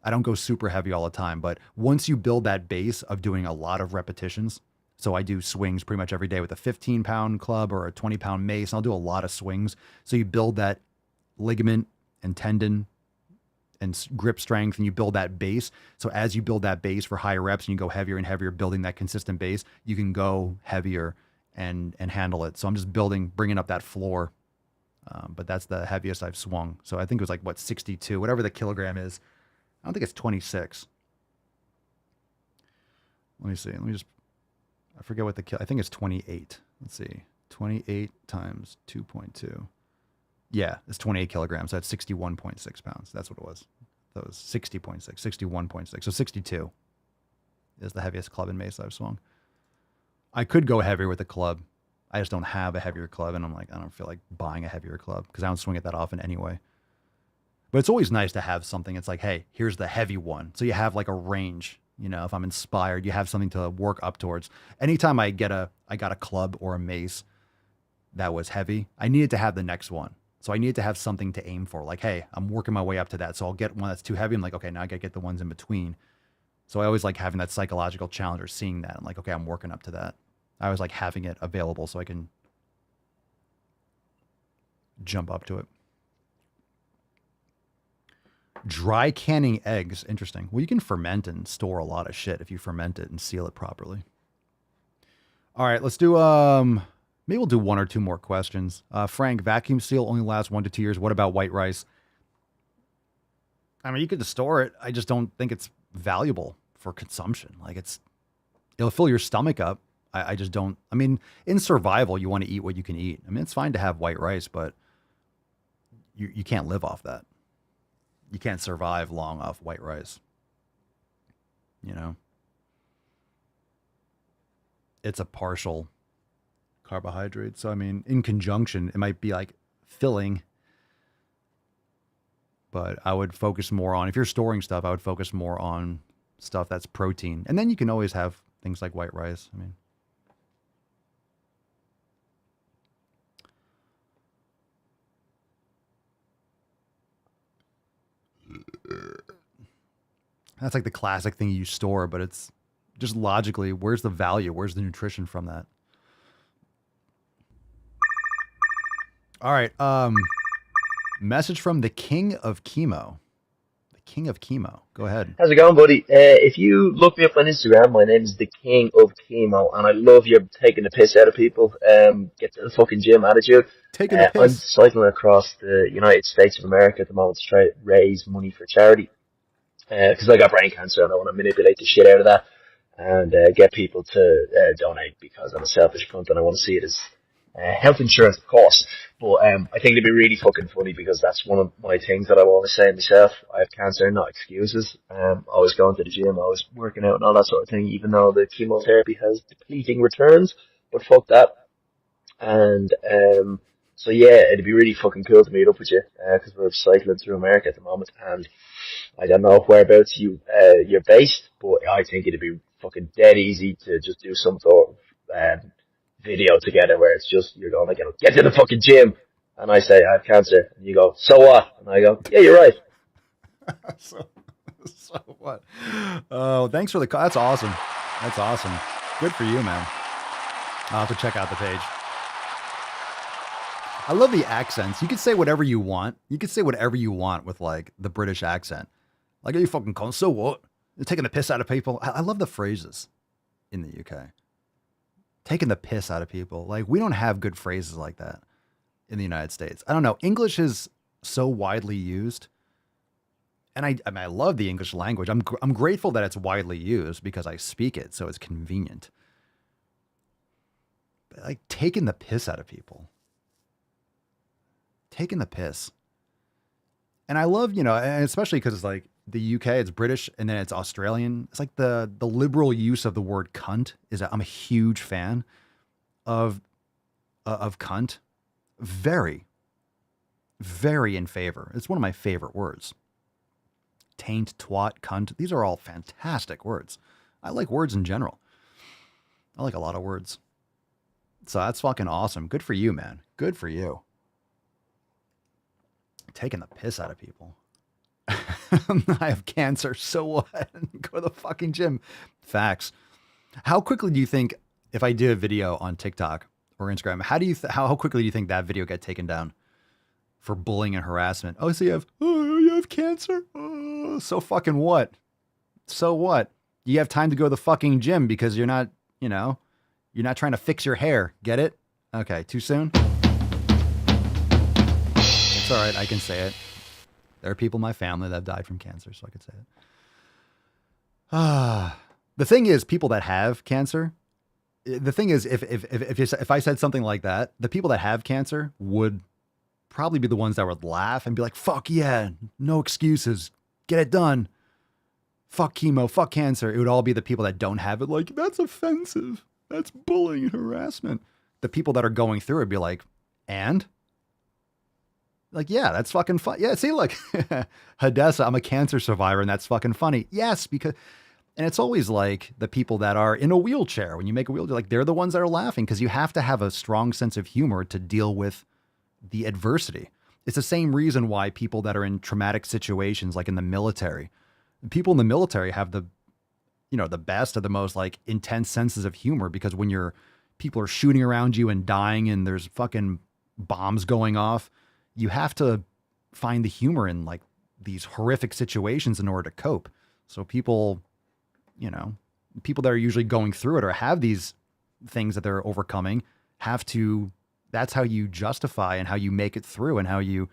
I don't go super heavy all the time, but once you build that base of doing a lot of repetitions, so I do swings pretty much every day with a 15-pound club or a 20-pound mace. I'll do a lot of swings. So you build that ligament and tendon and grip strength, and you build that base. So as you build that base for higher reps and you go heavier and heavier, building that consistent base, you can go heavier and handle it. So I'm just bringing up that floor. But that's the heaviest I've swung. So I think it was like, 62, whatever the kilogram is. I don't think it's 26. Let me see. I forget what I think it's 28. Let's see. 28 times 2.2. Yeah, it's 28 kilograms. That's 61.6 pounds. That's what it was. That was 60.6, 61.6. So 62 is the heaviest club and mace I've swung. I could go heavier with the club. I just don't have a heavier club, and I'm like, I don't feel like buying a heavier club because I don't swing it that often anyway. But it's always nice to have something. It's like, hey, here's the heavy one. So you have like a range. If I'm inspired, you have something to work up towards. Anytime I got a club or a mace that was heavy, I needed to have the next one. So I needed to have something to aim for. Like, hey, I'm working my way up to that. So I'll get one that's too heavy. I'm like, okay, now I got to get the ones in between. So I always like having that psychological challenge or seeing that. I'm like, okay, I'm working up to that. I always like having it available so I can jump up to it. Dry canning eggs. Interesting. Well, you can ferment and store a lot of shit if you ferment it and seal it properly. All right, let's do, maybe we'll do one or two more questions. Frank, vacuum seal only lasts 1 to 2 years. What about white rice? I mean, you could store it. I just don't think it's valuable for consumption. Like it'll fill your stomach up. I just don't, I mean, in survival, you want to eat what you can eat. I mean, it's fine to have white rice, but you can't live off that. You can't survive long off white rice. It's a partial carbohydrates. So, I mean, in conjunction, it might be like filling, but I would focus more on, if you're storing stuff, I would focus more on stuff that's protein. And then you can always have things like white rice. I mean, that's like the classic thing you store, but it's just logically, where's the value? Where's the nutrition from that? All right. Message from the King of Chemo. The King of Chemo. Go ahead. How's it going, buddy? If you look me up on Instagram, my name is the King of Chemo, and I love your taking the piss out of people. Get to the fucking gym attitude. Taking the piss. I'm cycling across the United States of America at the moment to try to raise money for charity. Because I got brain cancer and I want to manipulate the shit out of that and get people to donate, because I'm a selfish cunt and I want to see it as health insurance, of course. But I think it'd be really fucking funny, because that's one of my things that I always say myself. I have cancer, not excuses. Always going to the gym, always working out and all that sort of thing, even though the chemotherapy has depleting returns. But fuck that. And so yeah, it'd be really fucking cool to meet up with you, because we're cycling through America at the moment, and I don't know whereabouts you're based, but I think it'd be fucking dead easy to just do some sort of video together where it's just, you're going, like, get to the fucking gym, and I say I have cancer, and you go, so what? And I go, yeah, you're right. so what? Oh, thanks for the call. That's awesome. That's awesome. Good for you, man. I'll have to check out the page. I love the accents. You could say whatever you want. You could say whatever you want with like the British accent. Like, are you fucking con? So what? You're taking the piss out of people. I love the phrases in the UK. Taking the piss out of people. Like, we don't have good phrases like that in the United States. I don't know. English is so widely used. And I love the English language. I'm grateful that it's widely used because I speak it, so it's convenient. But like, taking the piss out of people. Taking the piss. And I love, you know, and especially because it's like the UK, it's British, and then it's Australian. It's like the liberal use of the word cunt is, I'm a huge fan of cunt. Very, very in favor. It's one of my favorite words. Taint, twat, cunt. These are all fantastic words. I like words in general. I like a lot of words. So that's fucking awesome. Good for you, man. Good for you. Taking the piss out of people. I have cancer, so what? Go to the fucking gym. Facts. How quickly do you think, if I did a video on TikTok or Instagram, how quickly do you think that video get taken down for bullying and harassment? Oh, so you have cancer? Oh, so fucking what? So what? You have time to go to the fucking gym because you're not, you know, you're not trying to fix your hair. Get it? Okay, too soon? It's all right, I can say it. There are people in my family that have died from cancer, so I could say it. The thing is, people that have cancer, the thing is, if I said something like that, the people that have cancer would probably be the ones that would laugh and be like, fuck yeah, no excuses, get it done. Fuck chemo, fuck cancer. It would all be the people that don't have it, like, that's offensive. That's bullying and harassment. The people that are going through it would be like, and? Like, yeah, that's fucking fun. Yeah, see, look, Hadessa, I'm a cancer survivor, and that's fucking funny. Yes, because, and it's always like the people that are in a wheelchair. When you make a wheelchair, like, they're the ones that are laughing because you have to have a strong sense of humor to deal with the adversity. It's the same reason why people that are in traumatic situations, like in the military, people in the military have the, you know, the best of the most like intense senses of humor, because when people are shooting around you and dying and there's fucking bombs going off, you have to find the humor in like these horrific situations in order to cope. So people, you know, people that are usually going through it or have these things that they're overcoming have to, that's how you justify and how you make it through and how you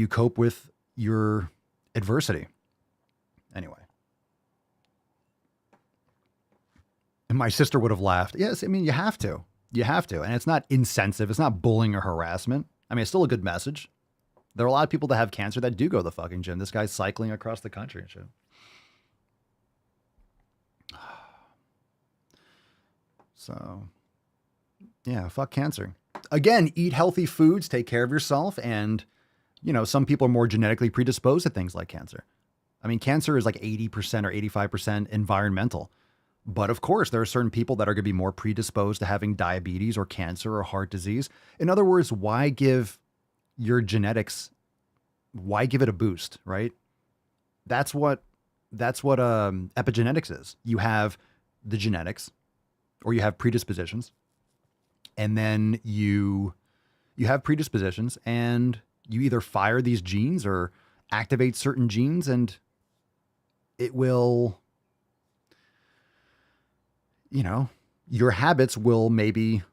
cope with your adversity. Anyway. And my sister would have laughed. Yes, I mean, you have to. You have to. And it's not insensitive. It's not bullying or harassment. I mean, it's still a good message. There are a lot of people that have cancer that do go to the fucking gym. This guy's cycling across the country and shit. So, Yeah, fuck cancer. Again, eat healthy foods, take care of yourself, and, some people are more genetically predisposed to things like cancer. I mean, cancer is like 80% or 85% environmental. But of course, there are certain people that are going to be more predisposed to having diabetes or cancer or heart disease. In other words, why give your genetics, why give it a boost, right? That's what epigenetics is. You have the genetics, or you have predispositions, and then you have predispositions, and you either fire these genes or activate certain genes, and it will, your habits will maybe,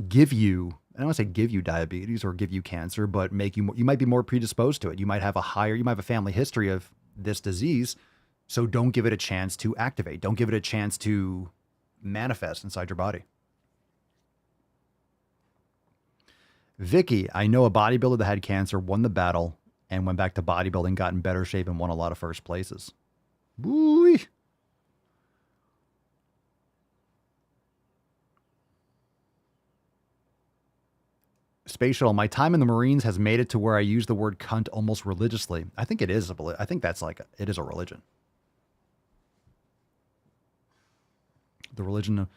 give you, I don't want to say give you diabetes or give you cancer, but you might be more predisposed to it. You might have a family history of this disease. So don't give it a chance to activate. Don't give it a chance to manifest inside your body. Vicky, I know a bodybuilder that had cancer, won the battle, and went back to bodybuilding, got in better shape, and won a lot of first places. Woo! Space Shuttle, my time in the Marines has made it to where I use the word cunt almost religiously. I think it is. I think that's it is a religion. The religion of,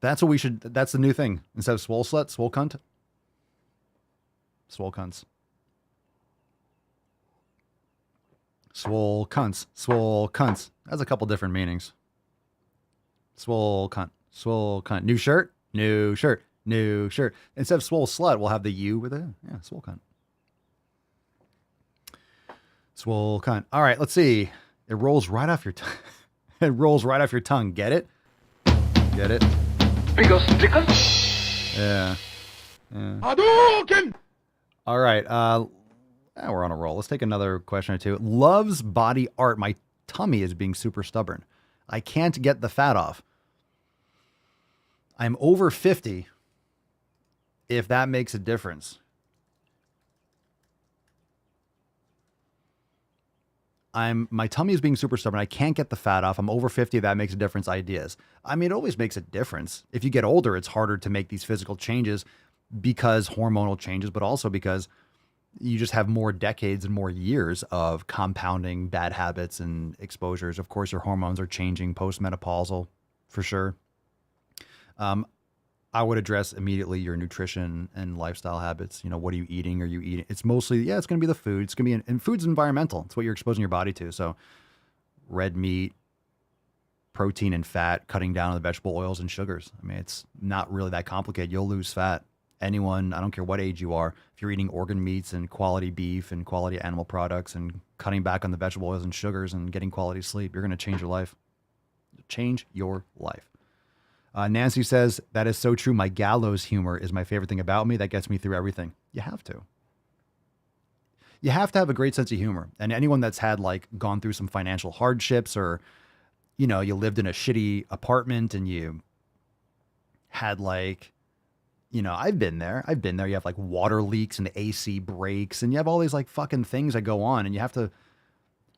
that's the new thing. Instead of swole slut, swole cunt. Swole cunts. Swole cunts. Swole cunts. That's a couple different meanings. Swole cunt. Swole cunt. New shirt? New shirt. New shirt. Instead of swole slut, we'll have the U with a, swole cunt. Swole cunt. All right, let's see. It rolls right off your tongue. It rolls right off your tongue. Get it? Get it? Yeah. Hadouken! All right. We're on a roll. Let's take another question or two. Loves body art. My tummy is being super stubborn. I can't get the fat off. I'm over 50. If that makes a difference. My tummy is being super stubborn. I can't get the fat off. I'm over 50. That makes a difference. Ideas. I mean, it always makes a difference. If you get older, it's harder to make these physical changes because hormonal changes, but also because you just have more decades and more years of compounding bad habits and exposures. Of course, your hormones are changing postmenopausal for sure. I would address immediately your nutrition and lifestyle habits. What are you eating? Are you eating? It's mostly, it's going to be the food. It's going to be, and food's environmental. It's what you're exposing your body to. So red meat, protein and fat, cutting down on the vegetable oils and sugars. I mean, it's not really that complicated. You'll lose fat. Anyone, I don't care what age you are, if you're eating organ meats and quality beef and quality animal products and cutting back on the vegetable oils and sugars and getting quality sleep, you're going to change your life. Change your life. Nancy says, that is so true. My gallows humor is my favorite thing about me. That gets me through everything. You have to. You have to have a great sense of humor. And anyone that's had gone through some financial hardships, or, you lived in a shitty apartment and you had I've been there. You have water leaks and the AC breaks and you have all these fucking things that go on, and you have to,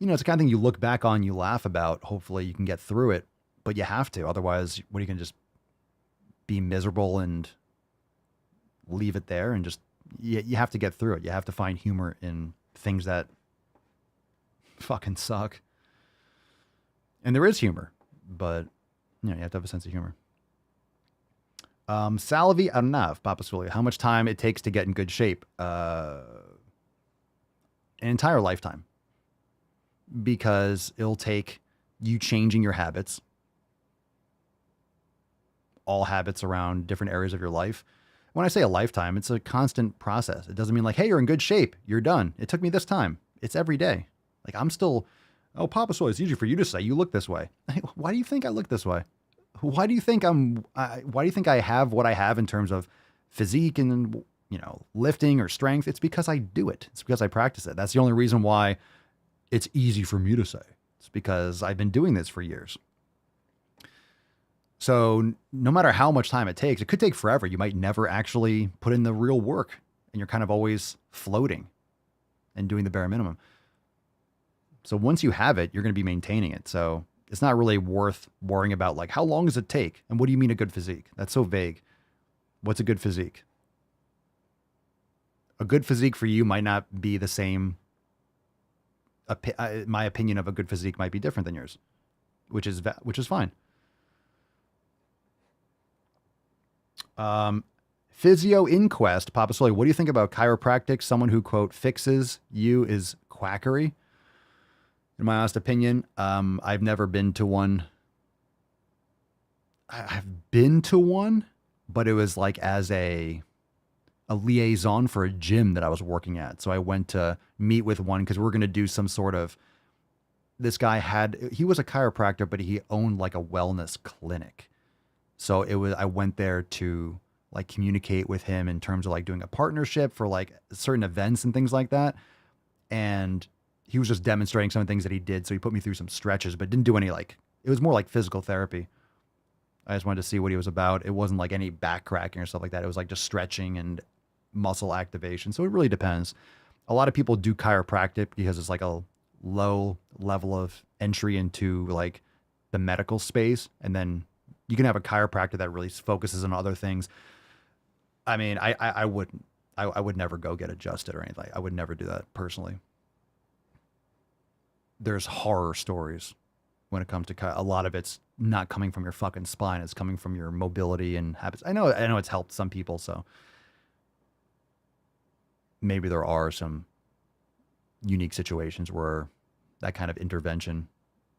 it's the kind of thing you look back on, you laugh about. Hopefully you can get through it, but you have to. Otherwise, what are you going to just be miserable and leave it there? And just, you have to get through it. You have to find humor in things that fucking suck. And there is humor, but you have to have a sense of humor. Salvi Arnav, Papa Swolio, how much time it takes to get in good shape? An entire lifetime. Because it'll take you changing your habits. All habits around different areas of your life. When I say a lifetime, it's a constant process. It doesn't mean hey, you're in good shape, you're done. It took me this time. It's every day. I'm still, oh, Papa Swolio, it's easy for you to say, you look this way. Why do you think I look this way? Why do you think I have what I have in terms of physique and, lifting or strength? It's because I do it. It's because I practice it. That's the only reason why it's easy for me to say. It's because I've been doing this for years. So no matter how much time it takes, it could take forever. You might never actually put in the real work, and you're kind of always floating and doing the bare minimum. So once you have it, you're going to be maintaining it. So it's not really worth worrying about, like, how long does it take? And what do you mean a good physique? That's so vague. What's a good physique? A good physique for you might not be the same. My opinion of a good physique might be different than yours, which is fine. Physio Inquest, Papa Swolio, what do you think about chiropractic? Someone who, quote, fixes you is quackery. In my honest opinion, I've never been to one. I've been to one, but it was like as a liaison for a gym that I was working at. So I went to meet with one because we were going to do some sort of, this guy he was a chiropractor, but he owned like a wellness clinic. So I went there to like communicate with him in terms of like doing a partnership for like certain events and things like that. And he was just demonstrating some of the things that he did. So he put me through some stretches, but didn't do any it was more like physical therapy. I just wanted to see what he was about. It wasn't like any back cracking or stuff like that. It was like just stretching and muscle activation. So it really depends. A lot of people do chiropractic because it's like a low level of entry into like the medical space. And then you can have a chiropractor that really focuses on other things. I mean, I wouldn't. I would never go get adjusted or anything. I would never do that personally. There's horror stories when it comes to a lot of it's not coming from your fucking spine. It's coming from your mobility and habits. I know it's helped some people. So maybe there are some unique situations where that kind of intervention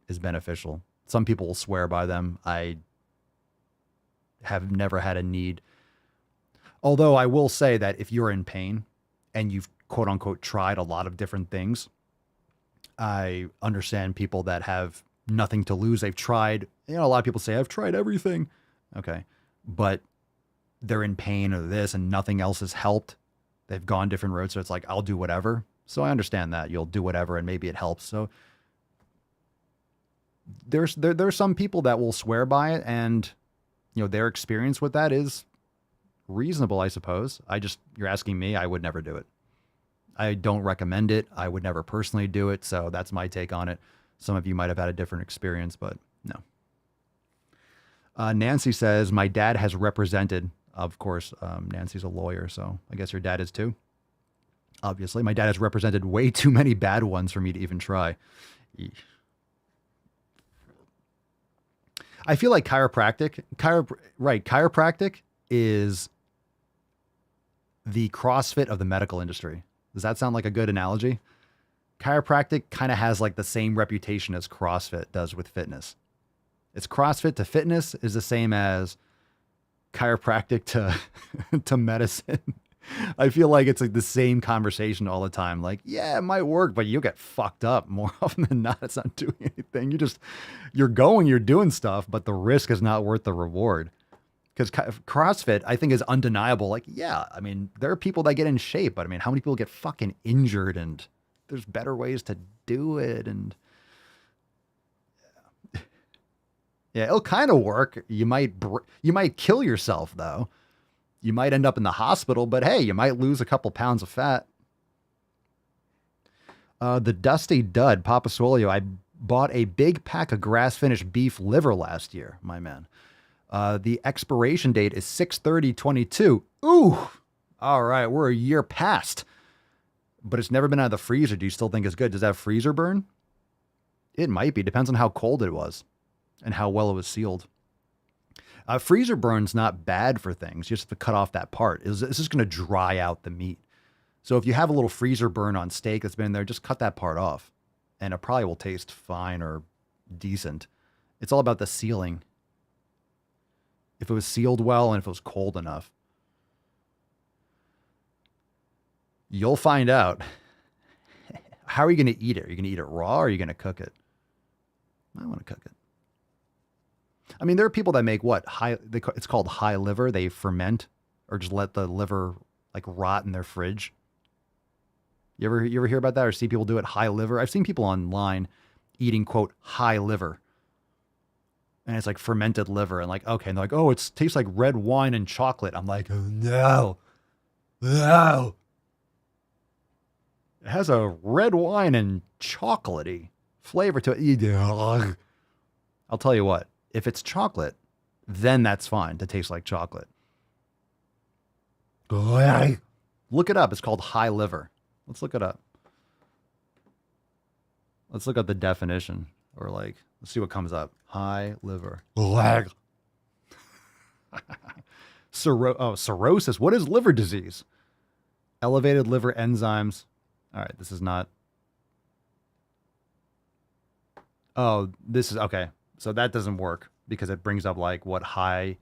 is beneficial. Some people will swear by them. I have never had a need. Although I will say that if you're in pain and you've quote unquote tried a lot of different things, I understand people that have nothing to lose. They've tried, a lot of people say, I've tried everything. Okay. But they're in pain or this and nothing else has helped. They've gone different roads. So it's like, I'll do whatever. So I understand that you'll do whatever and maybe it helps. So there's some people that will swear by it and, their experience with that is reasonable, I suppose. You're asking me, I would never do it. I don't recommend it. I would never personally do it. So that's my take on it. Some of you might have had a different experience, but no. Nancy says, my dad has represented, of course, Nancy's a lawyer, so I guess your dad is too. Obviously, my dad has represented way too many bad ones for me to even try. I feel like chiropractic is the CrossFit of the medical industry. Does that sound like a good analogy? Chiropractic kind of has like the same reputation as CrossFit does with fitness. It's CrossFit to fitness is the same as chiropractic to medicine. I feel like it's like the same conversation all the time. Like, yeah, it might work, but you'll get fucked up more often than not. It's not doing anything. You're doing stuff, but the risk is not worth the reward. Because CrossFit, I think, is undeniable. Like, yeah, I mean, there are people that get in shape, but I mean, how many people get fucking injured? And there's better ways to do it. And yeah, it'll kind of work. You might kill yourself though. You might end up in the hospital, but hey, you might lose a couple pounds of fat. The Dusty Dud, Papa Swolio, I bought a big pack of grass-finished beef liver last year, my man. The expiration date is 6/30/22. Ooh, all right, we're a year past. But it's never been out of the freezer. Do you still think it's good? Does that have freezer burn? It might be. Depends on how cold it was and how well it was sealed. Freezer burn's not bad for things. You just have to cut off that part. It's just going to dry out the meat. So if you have a little freezer burn on steak that's been in there, just cut that part off. And it probably will taste fine or decent. It's all about the sealing. If it was sealed well and if it was cold enough. You'll find out. How are you going to eat it? Are you going to eat it raw or are you going to cook it? I want to cook it. I mean, there are people that make it's called high liver. They ferment or just let the liver like rot in their fridge. You ever hear about that or see people do it high liver? I've seen people online eating, quote, high liver. And it's like fermented liver and like, okay. And they're like, oh, it tastes like red wine and chocolate. I'm like, oh, no. It has a red wine and chocolatey flavor to it. I'll tell you what, if it's chocolate, then that's fine to taste like chocolate. Look it up. It's called high liver. Let's look it up. Let's look up the definition, or like, let's see what comes up. High liver. Cirrhosis. What is liver disease? Elevated liver enzymes. All right, this is not. Oh, this is okay. So that doesn't work because it brings up like what high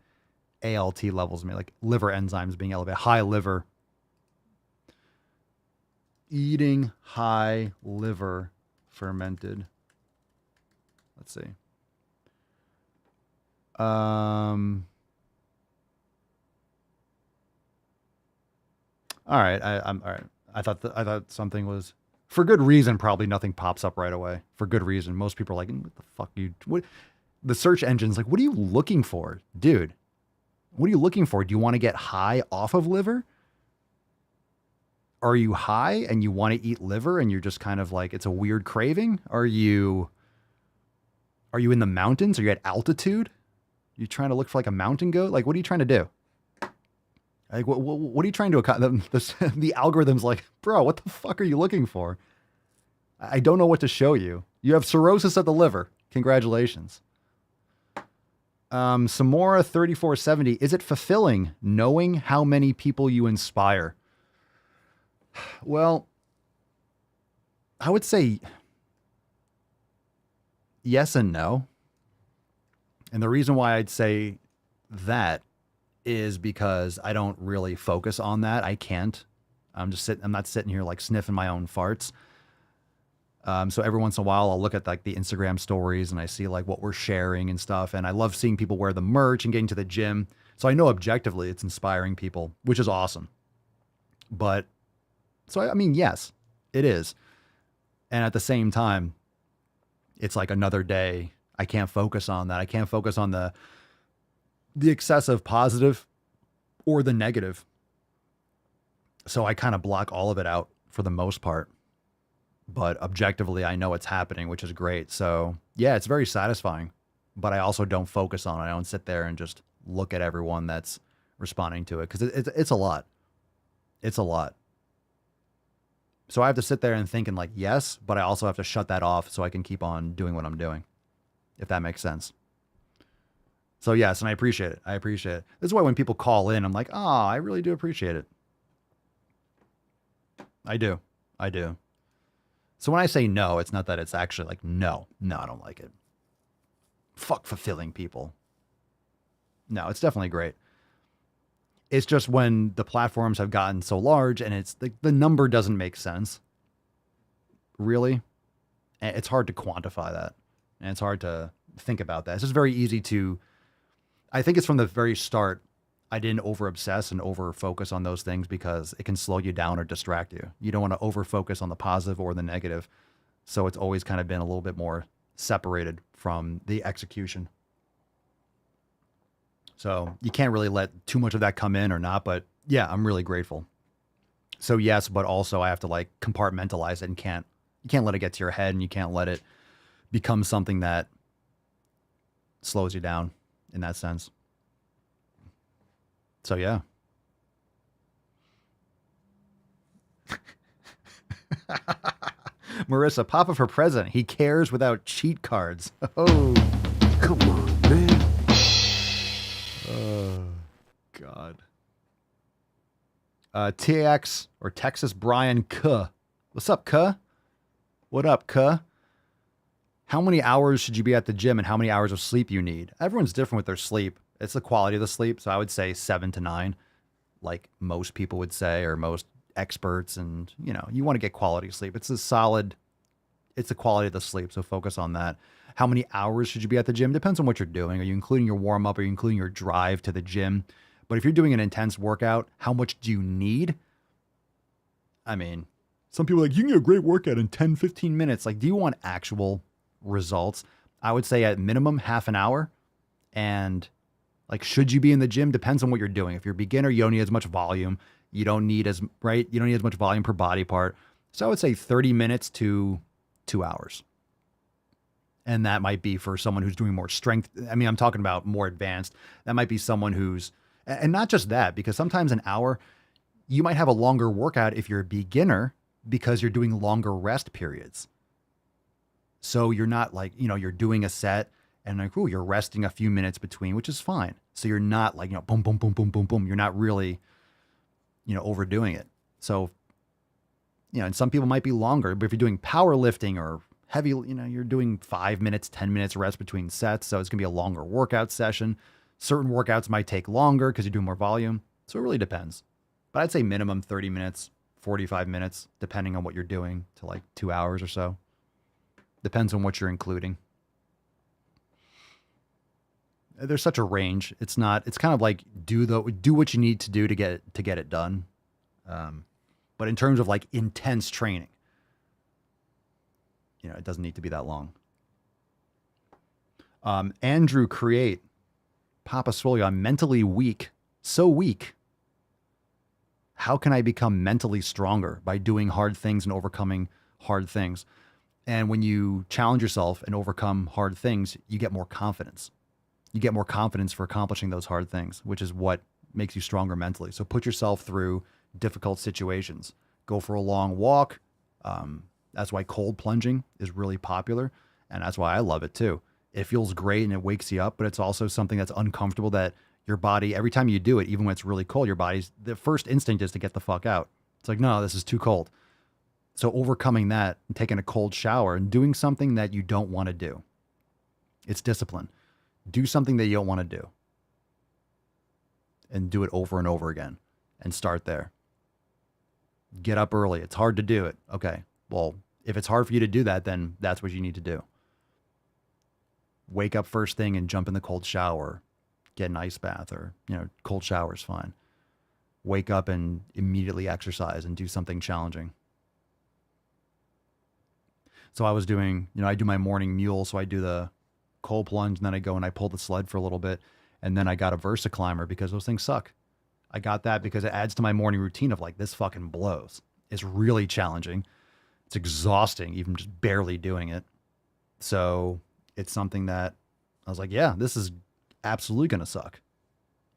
ALT levels mean, like liver enzymes being elevated. High liver. Eating high liver fermented. Let's see. All right. I'm all right. I thought something was for good reason. Probably nothing pops up right away for good reason. Most people are like, what the fuck what? The search engine's like, what are you looking for, dude? What are you looking for? Do you want to get high off of liver? Are you high and you want to eat liver and you're just kind of like, it's a weird craving? Are you in the mountains? Are you at altitude? You trying to look for like a mountain goat? Like, what are you trying to do? Like, what are you trying to accomplish? The algorithm's like, bro, what the fuck are you looking for? I don't know what to show you. You have cirrhosis of the liver. Congratulations. Samora 3470. Is it fulfilling knowing how many people you inspire? Well, I would say yes and no. And the reason why I'd say that is because I don't really focus on that. I can't. I'm not sitting here like sniffing my own farts. So every once in a while I'll look at like the Instagram stories and I see like what we're sharing and stuff. And I love seeing people wear the merch and getting to the gym. So I know objectively it's inspiring people, which is awesome. But so, I mean, yes, it is. And at the same time, it's like another day. I can't focus on that. I can't focus on the excessive positive or the negative. So I kind of block all of it out for the most part. But objectively, I know it's happening, which is great. So yeah, it's very satisfying. But I also don't focus on it. I don't sit there and just look at everyone that's responding to it because it's a lot. It's a lot. So I have to sit there and think and like, yes, but I also have to shut that off so I can keep on doing what I'm doing, if that makes sense. So yes, and I appreciate it. I appreciate it. This is why when people call in, I'm like, oh, I really do appreciate it. I do. I do. So when I say no, it's not that it's actually like, no, I don't like it. Fuck fulfilling people. No, it's definitely great. It's just when the platforms have gotten so large and it's the number doesn't make sense. Really. And it's hard to quantify that. And it's hard to think about that. It's just very easy to, I think it's from the very start, I didn't over obsess and over focus on those things because it can slow you down or distract you. You don't want to over focus on the positive or the negative. So it's always kind of been a little bit more separated from the execution. So you can't really let too much of that come in or not, but yeah, I'm really grateful. So yes, but also I have to like compartmentalize it and you can't let it get to your head and you can't let it become something that slows you down in that sense. So yeah. Marissa, Papa for president. He cares without cheat cards. Oh, come on, man. Oh, God. TX or Texas Brian K. What's up, K? What up, K? How many hours should you be at the gym and how many hours of sleep you need? Everyone's different with their sleep. It's the quality of the sleep. So I would say 7 to 9, like most people would say, or most experts. And, you know, you want to get quality sleep. It's the quality of the sleep. So focus on that. How many hours should you be at the gym? Depends on what you're doing. Are you including your warm up? Are you including your drive to the gym? But if you're doing an intense workout, how much do you need? I mean, some people are like, you can get a great workout in 10, 15 minutes. Like, do you want actual results? I would say at minimum half an hour. And like, should you be in the gym? Depends on what you're doing. If you're a beginner, you don't need as much volume. You don't need as much volume per body part. So I would say 30 minutes to 2 hours. And that might be for someone who's doing more strength. I mean, I'm talking about more advanced. That might be someone who's, and not just that, because sometimes an hour, you might have a longer workout if you're a beginner because you're doing longer rest periods. So you're not like, you're doing a set and like, you're resting a few minutes between, which is fine. So you're not like, boom, boom, boom, boom, boom, boom. You're not really, overdoing it. So, and some people might be longer, but if you're doing powerlifting or heavy, you're doing 5 minutes, 10 minutes rest between sets. So it's going to be a longer workout session. Certain workouts might take longer because you're doing more volume. So it really depends. But I'd say minimum 30 minutes, 45 minutes, depending on what you're doing, to like 2 hours or so. Depends on what you're including. There's such a range. It's kind of like do what you need to do to get it done. But in terms of like intense training, it doesn't need to be that long. Andrew Create, Papa Swolio, I'm mentally weak. So weak. How can I become mentally stronger? By doing hard things and overcoming hard things. And when you challenge yourself and overcome hard things, you get more confidence. You get more confidence for accomplishing those hard things, which is what makes you stronger mentally. So put yourself through difficult situations. Go for a long walk. That's why cold plunging is really popular. And that's why I love it too. It feels great and it wakes you up, but it's also something that's uncomfortable that your body, every time you do it, even when it's really cold, the first instinct is to get the fuck out. It's like, no, this is too cold. So overcoming that and taking a cold shower and doing something that you don't want to do. It's discipline. Do something that you don't want to do. And do it over and over again. And start there. Get up early. It's hard to do it. Okay. Well, if it's hard for you to do that, then that's what you need to do. Wake up first thing and jump in the cold shower. Get an ice bath or, cold shower is fine. Wake up and immediately exercise and do something challenging. So I was doing, I do my morning mule. So I do the cold plunge and then I go and I pull the sled for a little bit. And then I got a Versa climber because those things suck. I got that because it adds to my morning routine of like, this fucking blows. It's really challenging. It's exhausting, even just barely doing it. So it's something that I was like, yeah, this is absolutely going to suck.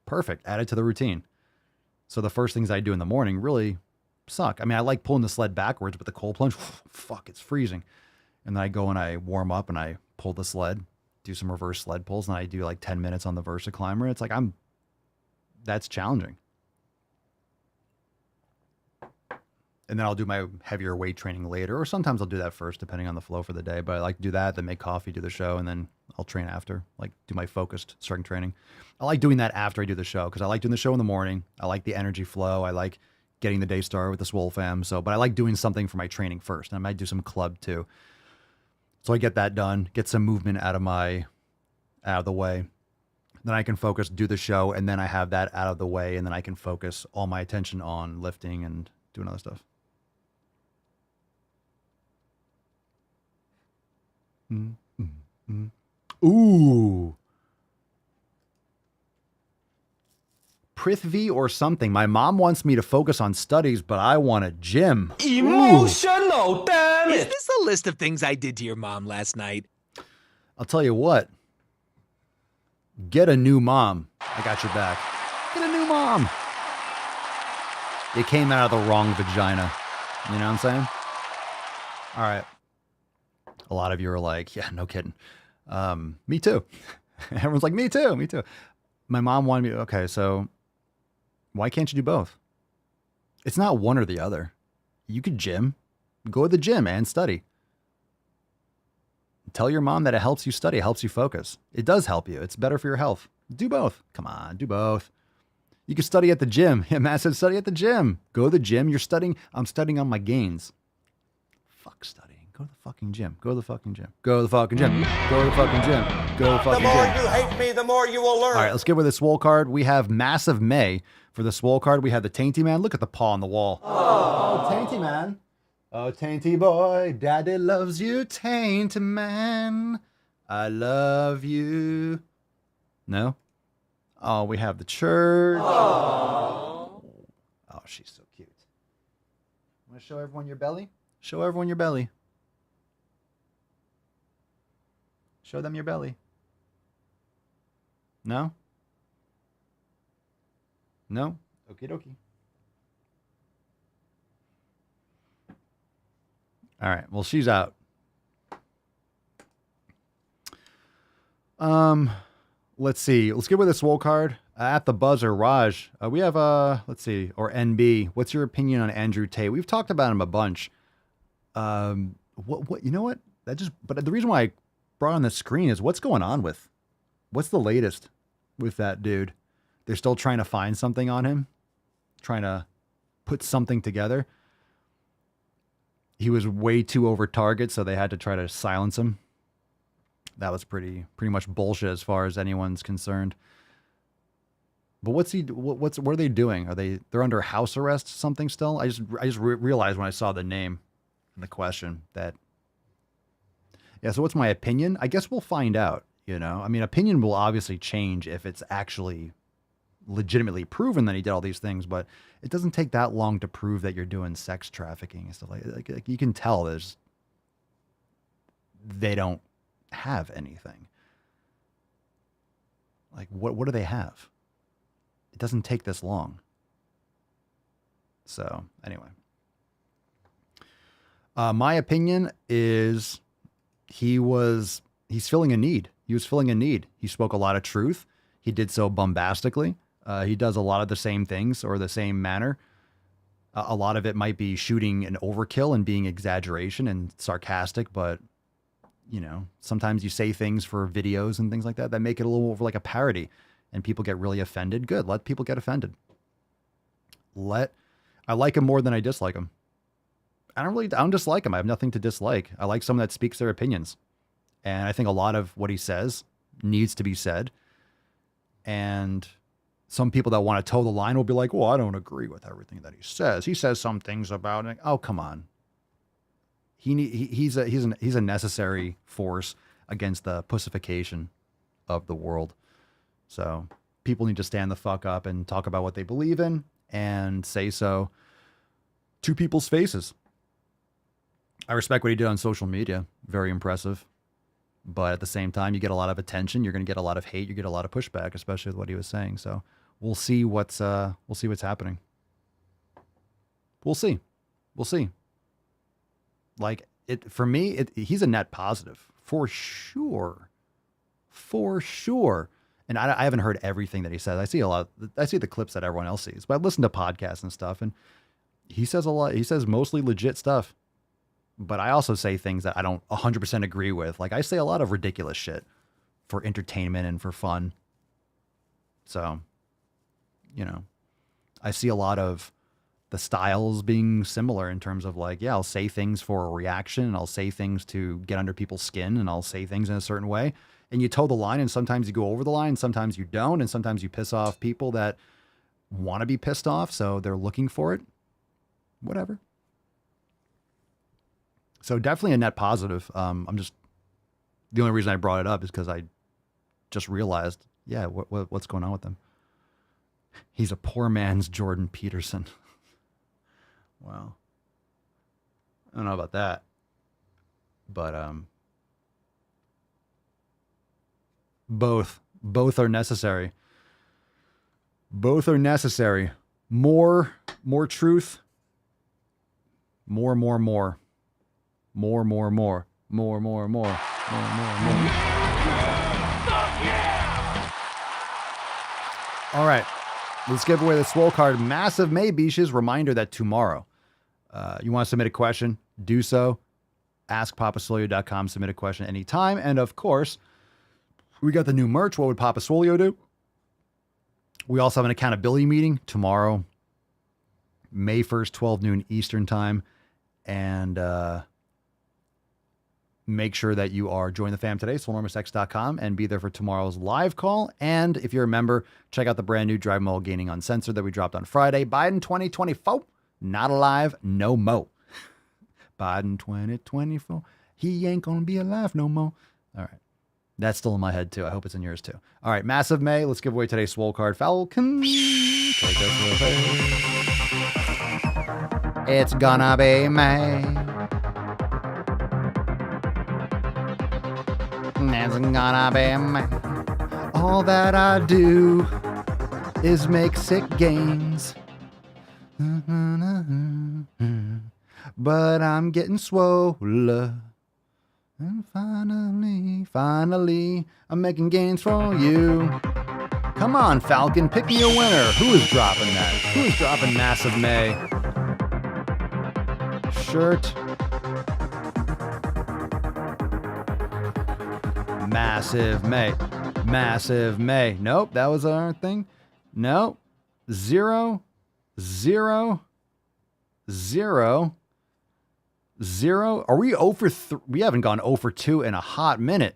Perfect. Add it to the routine. So the first things I do in the morning really suck. I mean, I like pulling the sled backwards, but the cold plunge, fuck, it's freezing. And then I go and I warm up and I pull the sled, do some reverse sled pulls, and I do like 10 minutes on the Versa climber. It's like, that's challenging. And then I'll do my heavier weight training later, or sometimes I'll do that first, depending on the flow for the day. But I like to do that, then make coffee, do the show, and then I'll train after, like do my focused strength training. I like doing that after I do the show because I like doing the show in the morning. I like the energy flow. I like getting the day started with the Swole fam. But I like doing something for my training first. And I might do some club too. So I get that done, get some movement out of the way. Then I can focus, do the show, and then I have that out of the way, and then I can focus all my attention on lifting and doing other stuff. Ooh. Prithvi or something. My mom wants me to focus on studies, but I want a gym. Emotional, damn it! Is this a list of things I did to your mom last night? I'll tell you what. Get a new mom. I got your back. Get a new mom. It came out of the wrong vagina. You know what I'm saying? All right. A lot of you are like, yeah, no kidding. Me too. Everyone's like, me too, me too. My mom wanted me, okay, so why can't you do both? It's not one or the other. You could gym. Go to the gym and study. Tell your mom that it helps you study, it helps you focus. It does help you. It's better for your health. Do both. Come on, do both. You can study at the gym. Yeah, Matt said study at the gym. Go to the gym. You're studying. I'm studying on my gains. Fuck studying. Go to the fucking gym. Go to the fucking gym. Go to the fucking gym. Go to the fucking gym. Go to the fucking gym. The more you hate me, the more you will learn. All right, let's get with the Swole card. We have Massive May. For the Swole card, we have the Tainty Man. Look at the paw on the wall. Oh, Tainty Man. Oh, Tainty boy, Daddy loves you, Tainty Man. I love you. No? Oh, we have the church. Oh, she's so cute. Want to show everyone your belly? Show everyone your belly. Show them your belly. No? No? Okie dokie. All right. Well, she's out. Let's see. Let's get with a swole card. At the buzzer, Raj. We have let's see, or NB. What's your opinion on Andrew Tate? We've talked about him a bunch. What you know what? But the reason why I brought on the screen is what's going on with, what's the latest with that dude? They're still trying to find something on him, trying to put something together. He was way too over target, so they had to try to silence him. That was pretty much bullshit as far as anyone's concerned. But what are they doing? They're under house arrest or something still? I just realized when I saw the name and the question that, yeah, so what's my opinion? I guess we'll find out, you know? I mean, opinion will obviously change if it's actually legitimately proven that he did all these things, but it doesn't take that long to prove that you're doing sex trafficking and stuff like you can tell they don't have anything. Like what do they have? It doesn't take this long. So anyway, my opinion is he's filling a need. He was filling a need. He spoke a lot of truth. He did so bombastically. He does a lot of the same things or the same manner. A lot of it might be shooting an overkill and being exaggeration and sarcastic, but you know, sometimes you say things for videos and things like that make it a little over like a parody and people get really offended. Good. Let people get offended. I like him more than I dislike him. I don't dislike him. I have nothing to dislike. I like someone that speaks their opinions. And I think a lot of what he says needs to be said. And some people that want to toe the line will be like, well, I don't agree with everything that he says. He says some things about it. Oh, come on. He's a necessary force against the pussification of the world. So people need to stand the fuck up and talk about what they believe in and say so to people's faces. I respect what he did on social media. Very impressive. But at the same time, you get a lot of attention. You're going to get a lot of hate. You get a lot of pushback, especially with what he was saying. So we'll see what's happening. We'll see. Like for me, he's a net positive for sure. And I haven't heard everything that he says. I see the clips that everyone else sees, but I've listened to podcasts and stuff, and he says a lot. He says mostly legit stuff, but I also say things that I don't 100% agree with. Like I say a lot of ridiculous shit for entertainment and for fun. So, you know, I see a lot of the styles being similar in terms of like, yeah, I'll say things for a reaction and I'll say things to get under people's skin and I'll say things in a certain way. And you toe the line and sometimes you go over the line, sometimes you don't. And sometimes you piss off people that want to be pissed off. So they're looking for it. Whatever. So definitely a net positive. The only reason I brought it up is because I just realized, yeah, what's going on with him? He's a poor man's Jordan Peterson. Wow. I don't know about that. But both are necessary. Both are necessary. More truth. More. All right. Let's give away the Swole card. Massive May Beaches. Reminder that tomorrow, you want to submit a question, do so. AskPapaSwolio.com. Submit a question anytime. And of course, we got the new merch. What would Papa Swolio do? We also have an accountability meeting tomorrow, May 1st, 12 noon Eastern time. And make sure that you are joining the fam today, SwoleNormousX.com, and be there for tomorrow's live call. And if you're a member, check out the brand new Drive Mall Gaining Uncensored that we dropped on Friday. Biden 2024, not alive, no mo. Biden 2024, he ain't gonna be alive no more. All right. That's still in my head too. I hope it's in yours too. All right, Massive May. Let's give away today's Swole card. Falcon. Take us away. It's gonna be May. It's gonna be me. All that I do is make sick gains. But I'm getting swole. And finally, I'm making gains for you. Come on, Falcon, pick me a winner. Who is dropping that? Who is dropping Massive May? Shirt. Massive May. Massive May. Nope, that was our thing. Nope. 0, 0, 0, 0. Are we 0 for 3? We haven't gone 0 for 2 in a hot minute.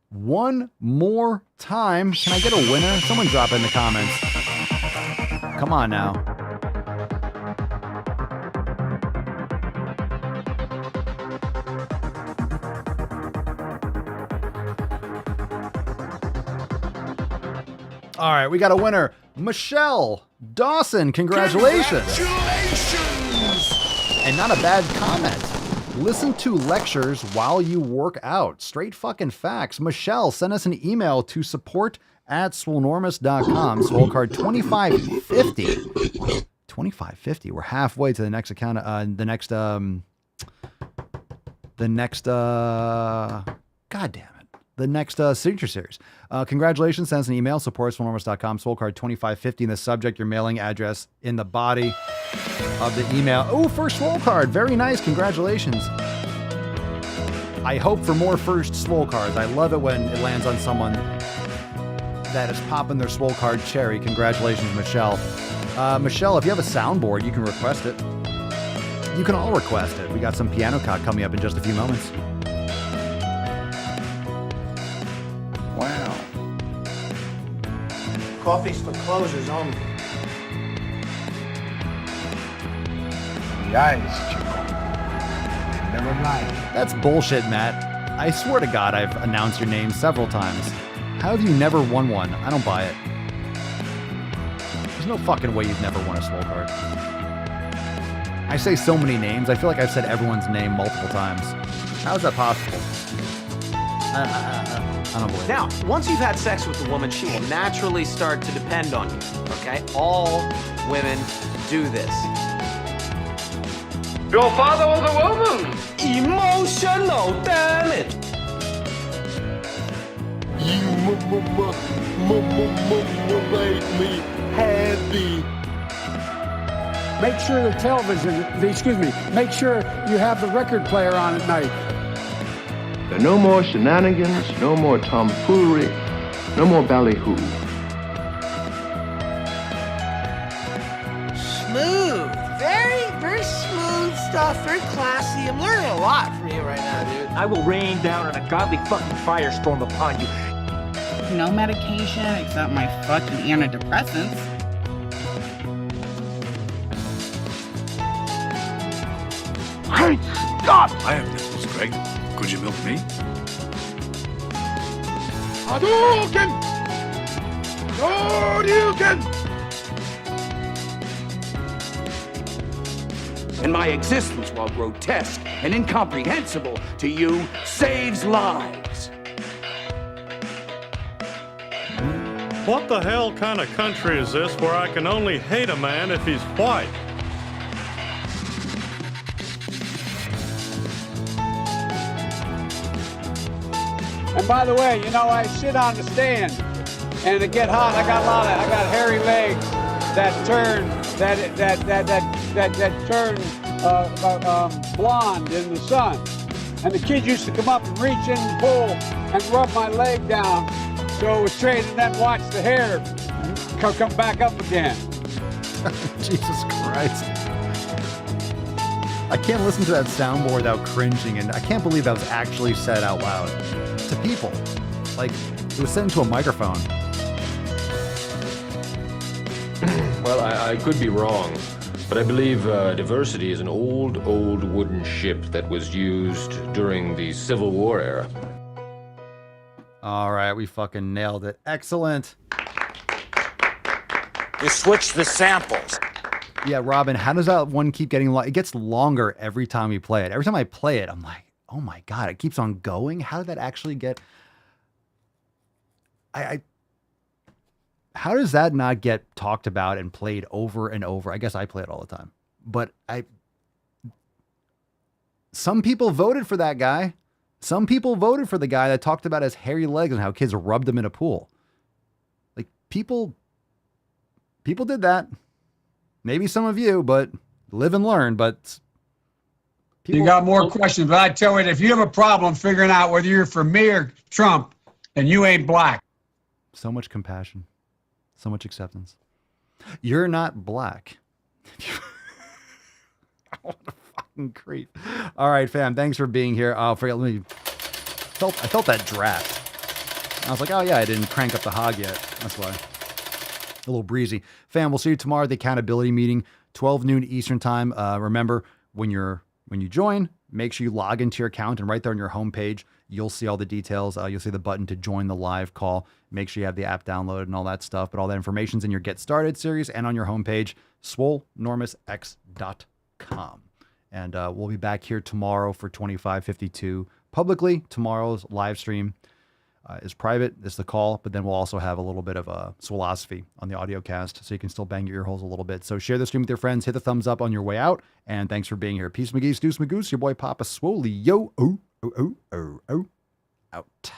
One more time. Can I get a winner? Someone drop it in the comments. Come on now. All right, we got a winner. Michelle Dawson, congratulations. And not a bad comment. Listen to lectures while you work out. Straight fucking facts. Michelle, send us an email to support@swolenormous.com. Swole card 2550. 2550. We're halfway to the next account. God damn it. The next signature series. Congratulations. Send us an email. Support@swolenormous.com. Swole card 2550 in the subject. Your mailing address in the body of the email. Oh, first Swole card. Very nice. Congratulations. I hope for more first Swole cards. I love it when it lands on someone that is popping their Swole card cherry. Congratulations, Michelle. Michelle, if you have a soundboard, you can request it. You can all request it. We got some piano cut coming up in just a few moments. Wow. Coffee's for closers only. Guys, never mind. That's bullshit, Matt. I swear to God, I've announced your name several times. How have you never won one? I don't buy it. There's no fucking way you've never won a Swole card. I say so many names. I feel like I've said everyone's name multiple times. How is that possible? I don't believe it. Now, once you've had sex with a woman, she will naturally start to depend on you, okay? All women do this. Your father was a woman. Emotional, damn it. You made me happy. Make sure the make sure you have the record player on at night. There are no more shenanigans, no more tomfoolery, no more ballyhoo. Smooth. Very smooth stuff. Very classy. I'm learning a lot from you right now, dude. I will rain down a godly fucking firestorm upon you. No medication except my fucking antidepressants. Great Scott! I have nipples, Greg. Could you milk me? Hadouken! Hadouken! And my existence, while grotesque and incomprehensible to you, saves lives. What the hell kind of country is this where I can only hate a man if he's white? And by the way, I sit on the stand and it get hot. I got hairy legs that turn blonde in the sun. And the kid used to come up and reach in the pool and rub my leg down so it was straight, and then watch the hair come back up again. Jesus Christ. I can't listen to that soundboard without cringing, and I can't believe that was actually said out loud to people. Like, it was sent into a microphone. Well, I could be wrong, but I believe diversity is an old wooden ship that was used during the Civil War era. All right, we fucking nailed it. Excellent. You switch the samples. Yeah, Robin, how does that one keep getting long? It gets longer every time we play it. Every time I play it, I'm like, oh my God, it keeps on going? How did that actually get... how does that not get talked about and played over and over? I guess I play it all the time, but some people voted for that guy. Some people voted for the guy that talked about his hairy legs and how kids rubbed him in a pool. Like people did that. Maybe some of you, but live and learn. But you got more questions, but I tell you, if you have a problem figuring out whether you're for me or Trump, then you ain't black. So much compassion, so much acceptance. You're not black. What a fucking creep. All right, fam. Thanks for being here. I felt that draft. I was like, oh yeah, I didn't crank up the hog yet. That's why. A little breezy. Fam, we'll see you tomorrow at the accountability meeting, 12 noon Eastern time. Remember, when you join, make sure you log into your account, and right there on your homepage, you'll see all the details. You'll see the button to join the live call. Make sure you have the app downloaded and all that stuff. But all that information's in your Get Started series and on your homepage, swolenormousx.com. And we'll be back here tomorrow for 2552 publicly. Tomorrow's live stream is private. It's the call, but then we'll also have a little bit of a Swolosophy on the audio cast, so you can still bang your ear holes a little bit. So share the stream with your friends. Hit the thumbs up on your way out. And thanks for being here. Peace, McGee's, Deuce, Magoose, your boy Papa Swolio. Out.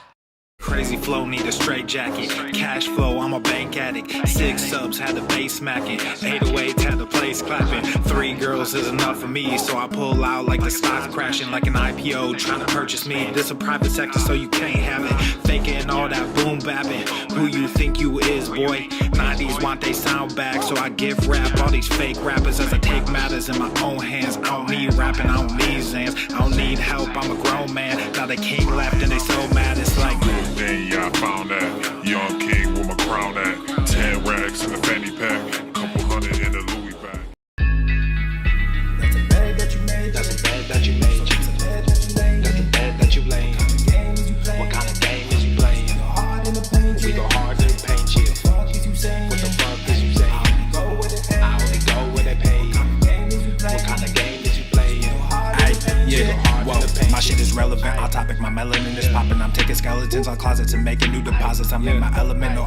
Crazy flow, need a straight jacket. Cash flow, I'm a bank addict. 6 subs, had the bass smacking. 808, had the place clapping. 3 girls is enough for me, so I pull out like the stock crashing, like an IPO trying to purchase me. This a private sector, so you can't have it. Faking all that boom bapping. Who you think you is, boy? 90s want they sound back, so I give rap all these fake rappers as I take matters in my own hands. I don't need rapping, I don't need Zans. I don't need help, I'm a grown man. Now they king left and they so mad, it's like then yeah, I found that young king with my crown at 10 racks in the fanny pack, couple hundred in the Louis bag. That's a bed that you made. That's a bed that you made. That's a bed that you laid. That's a bed that you laid. What kind of game is you playing? We go hard to paint you. What the fuck is you saying? I only go where they pay. What kind of game is you playing? Yeah, whoa, my shit is relevant. On topic, my melanin is popping. I'm taking skeletons on closets and making new deposits. I'm in my element, no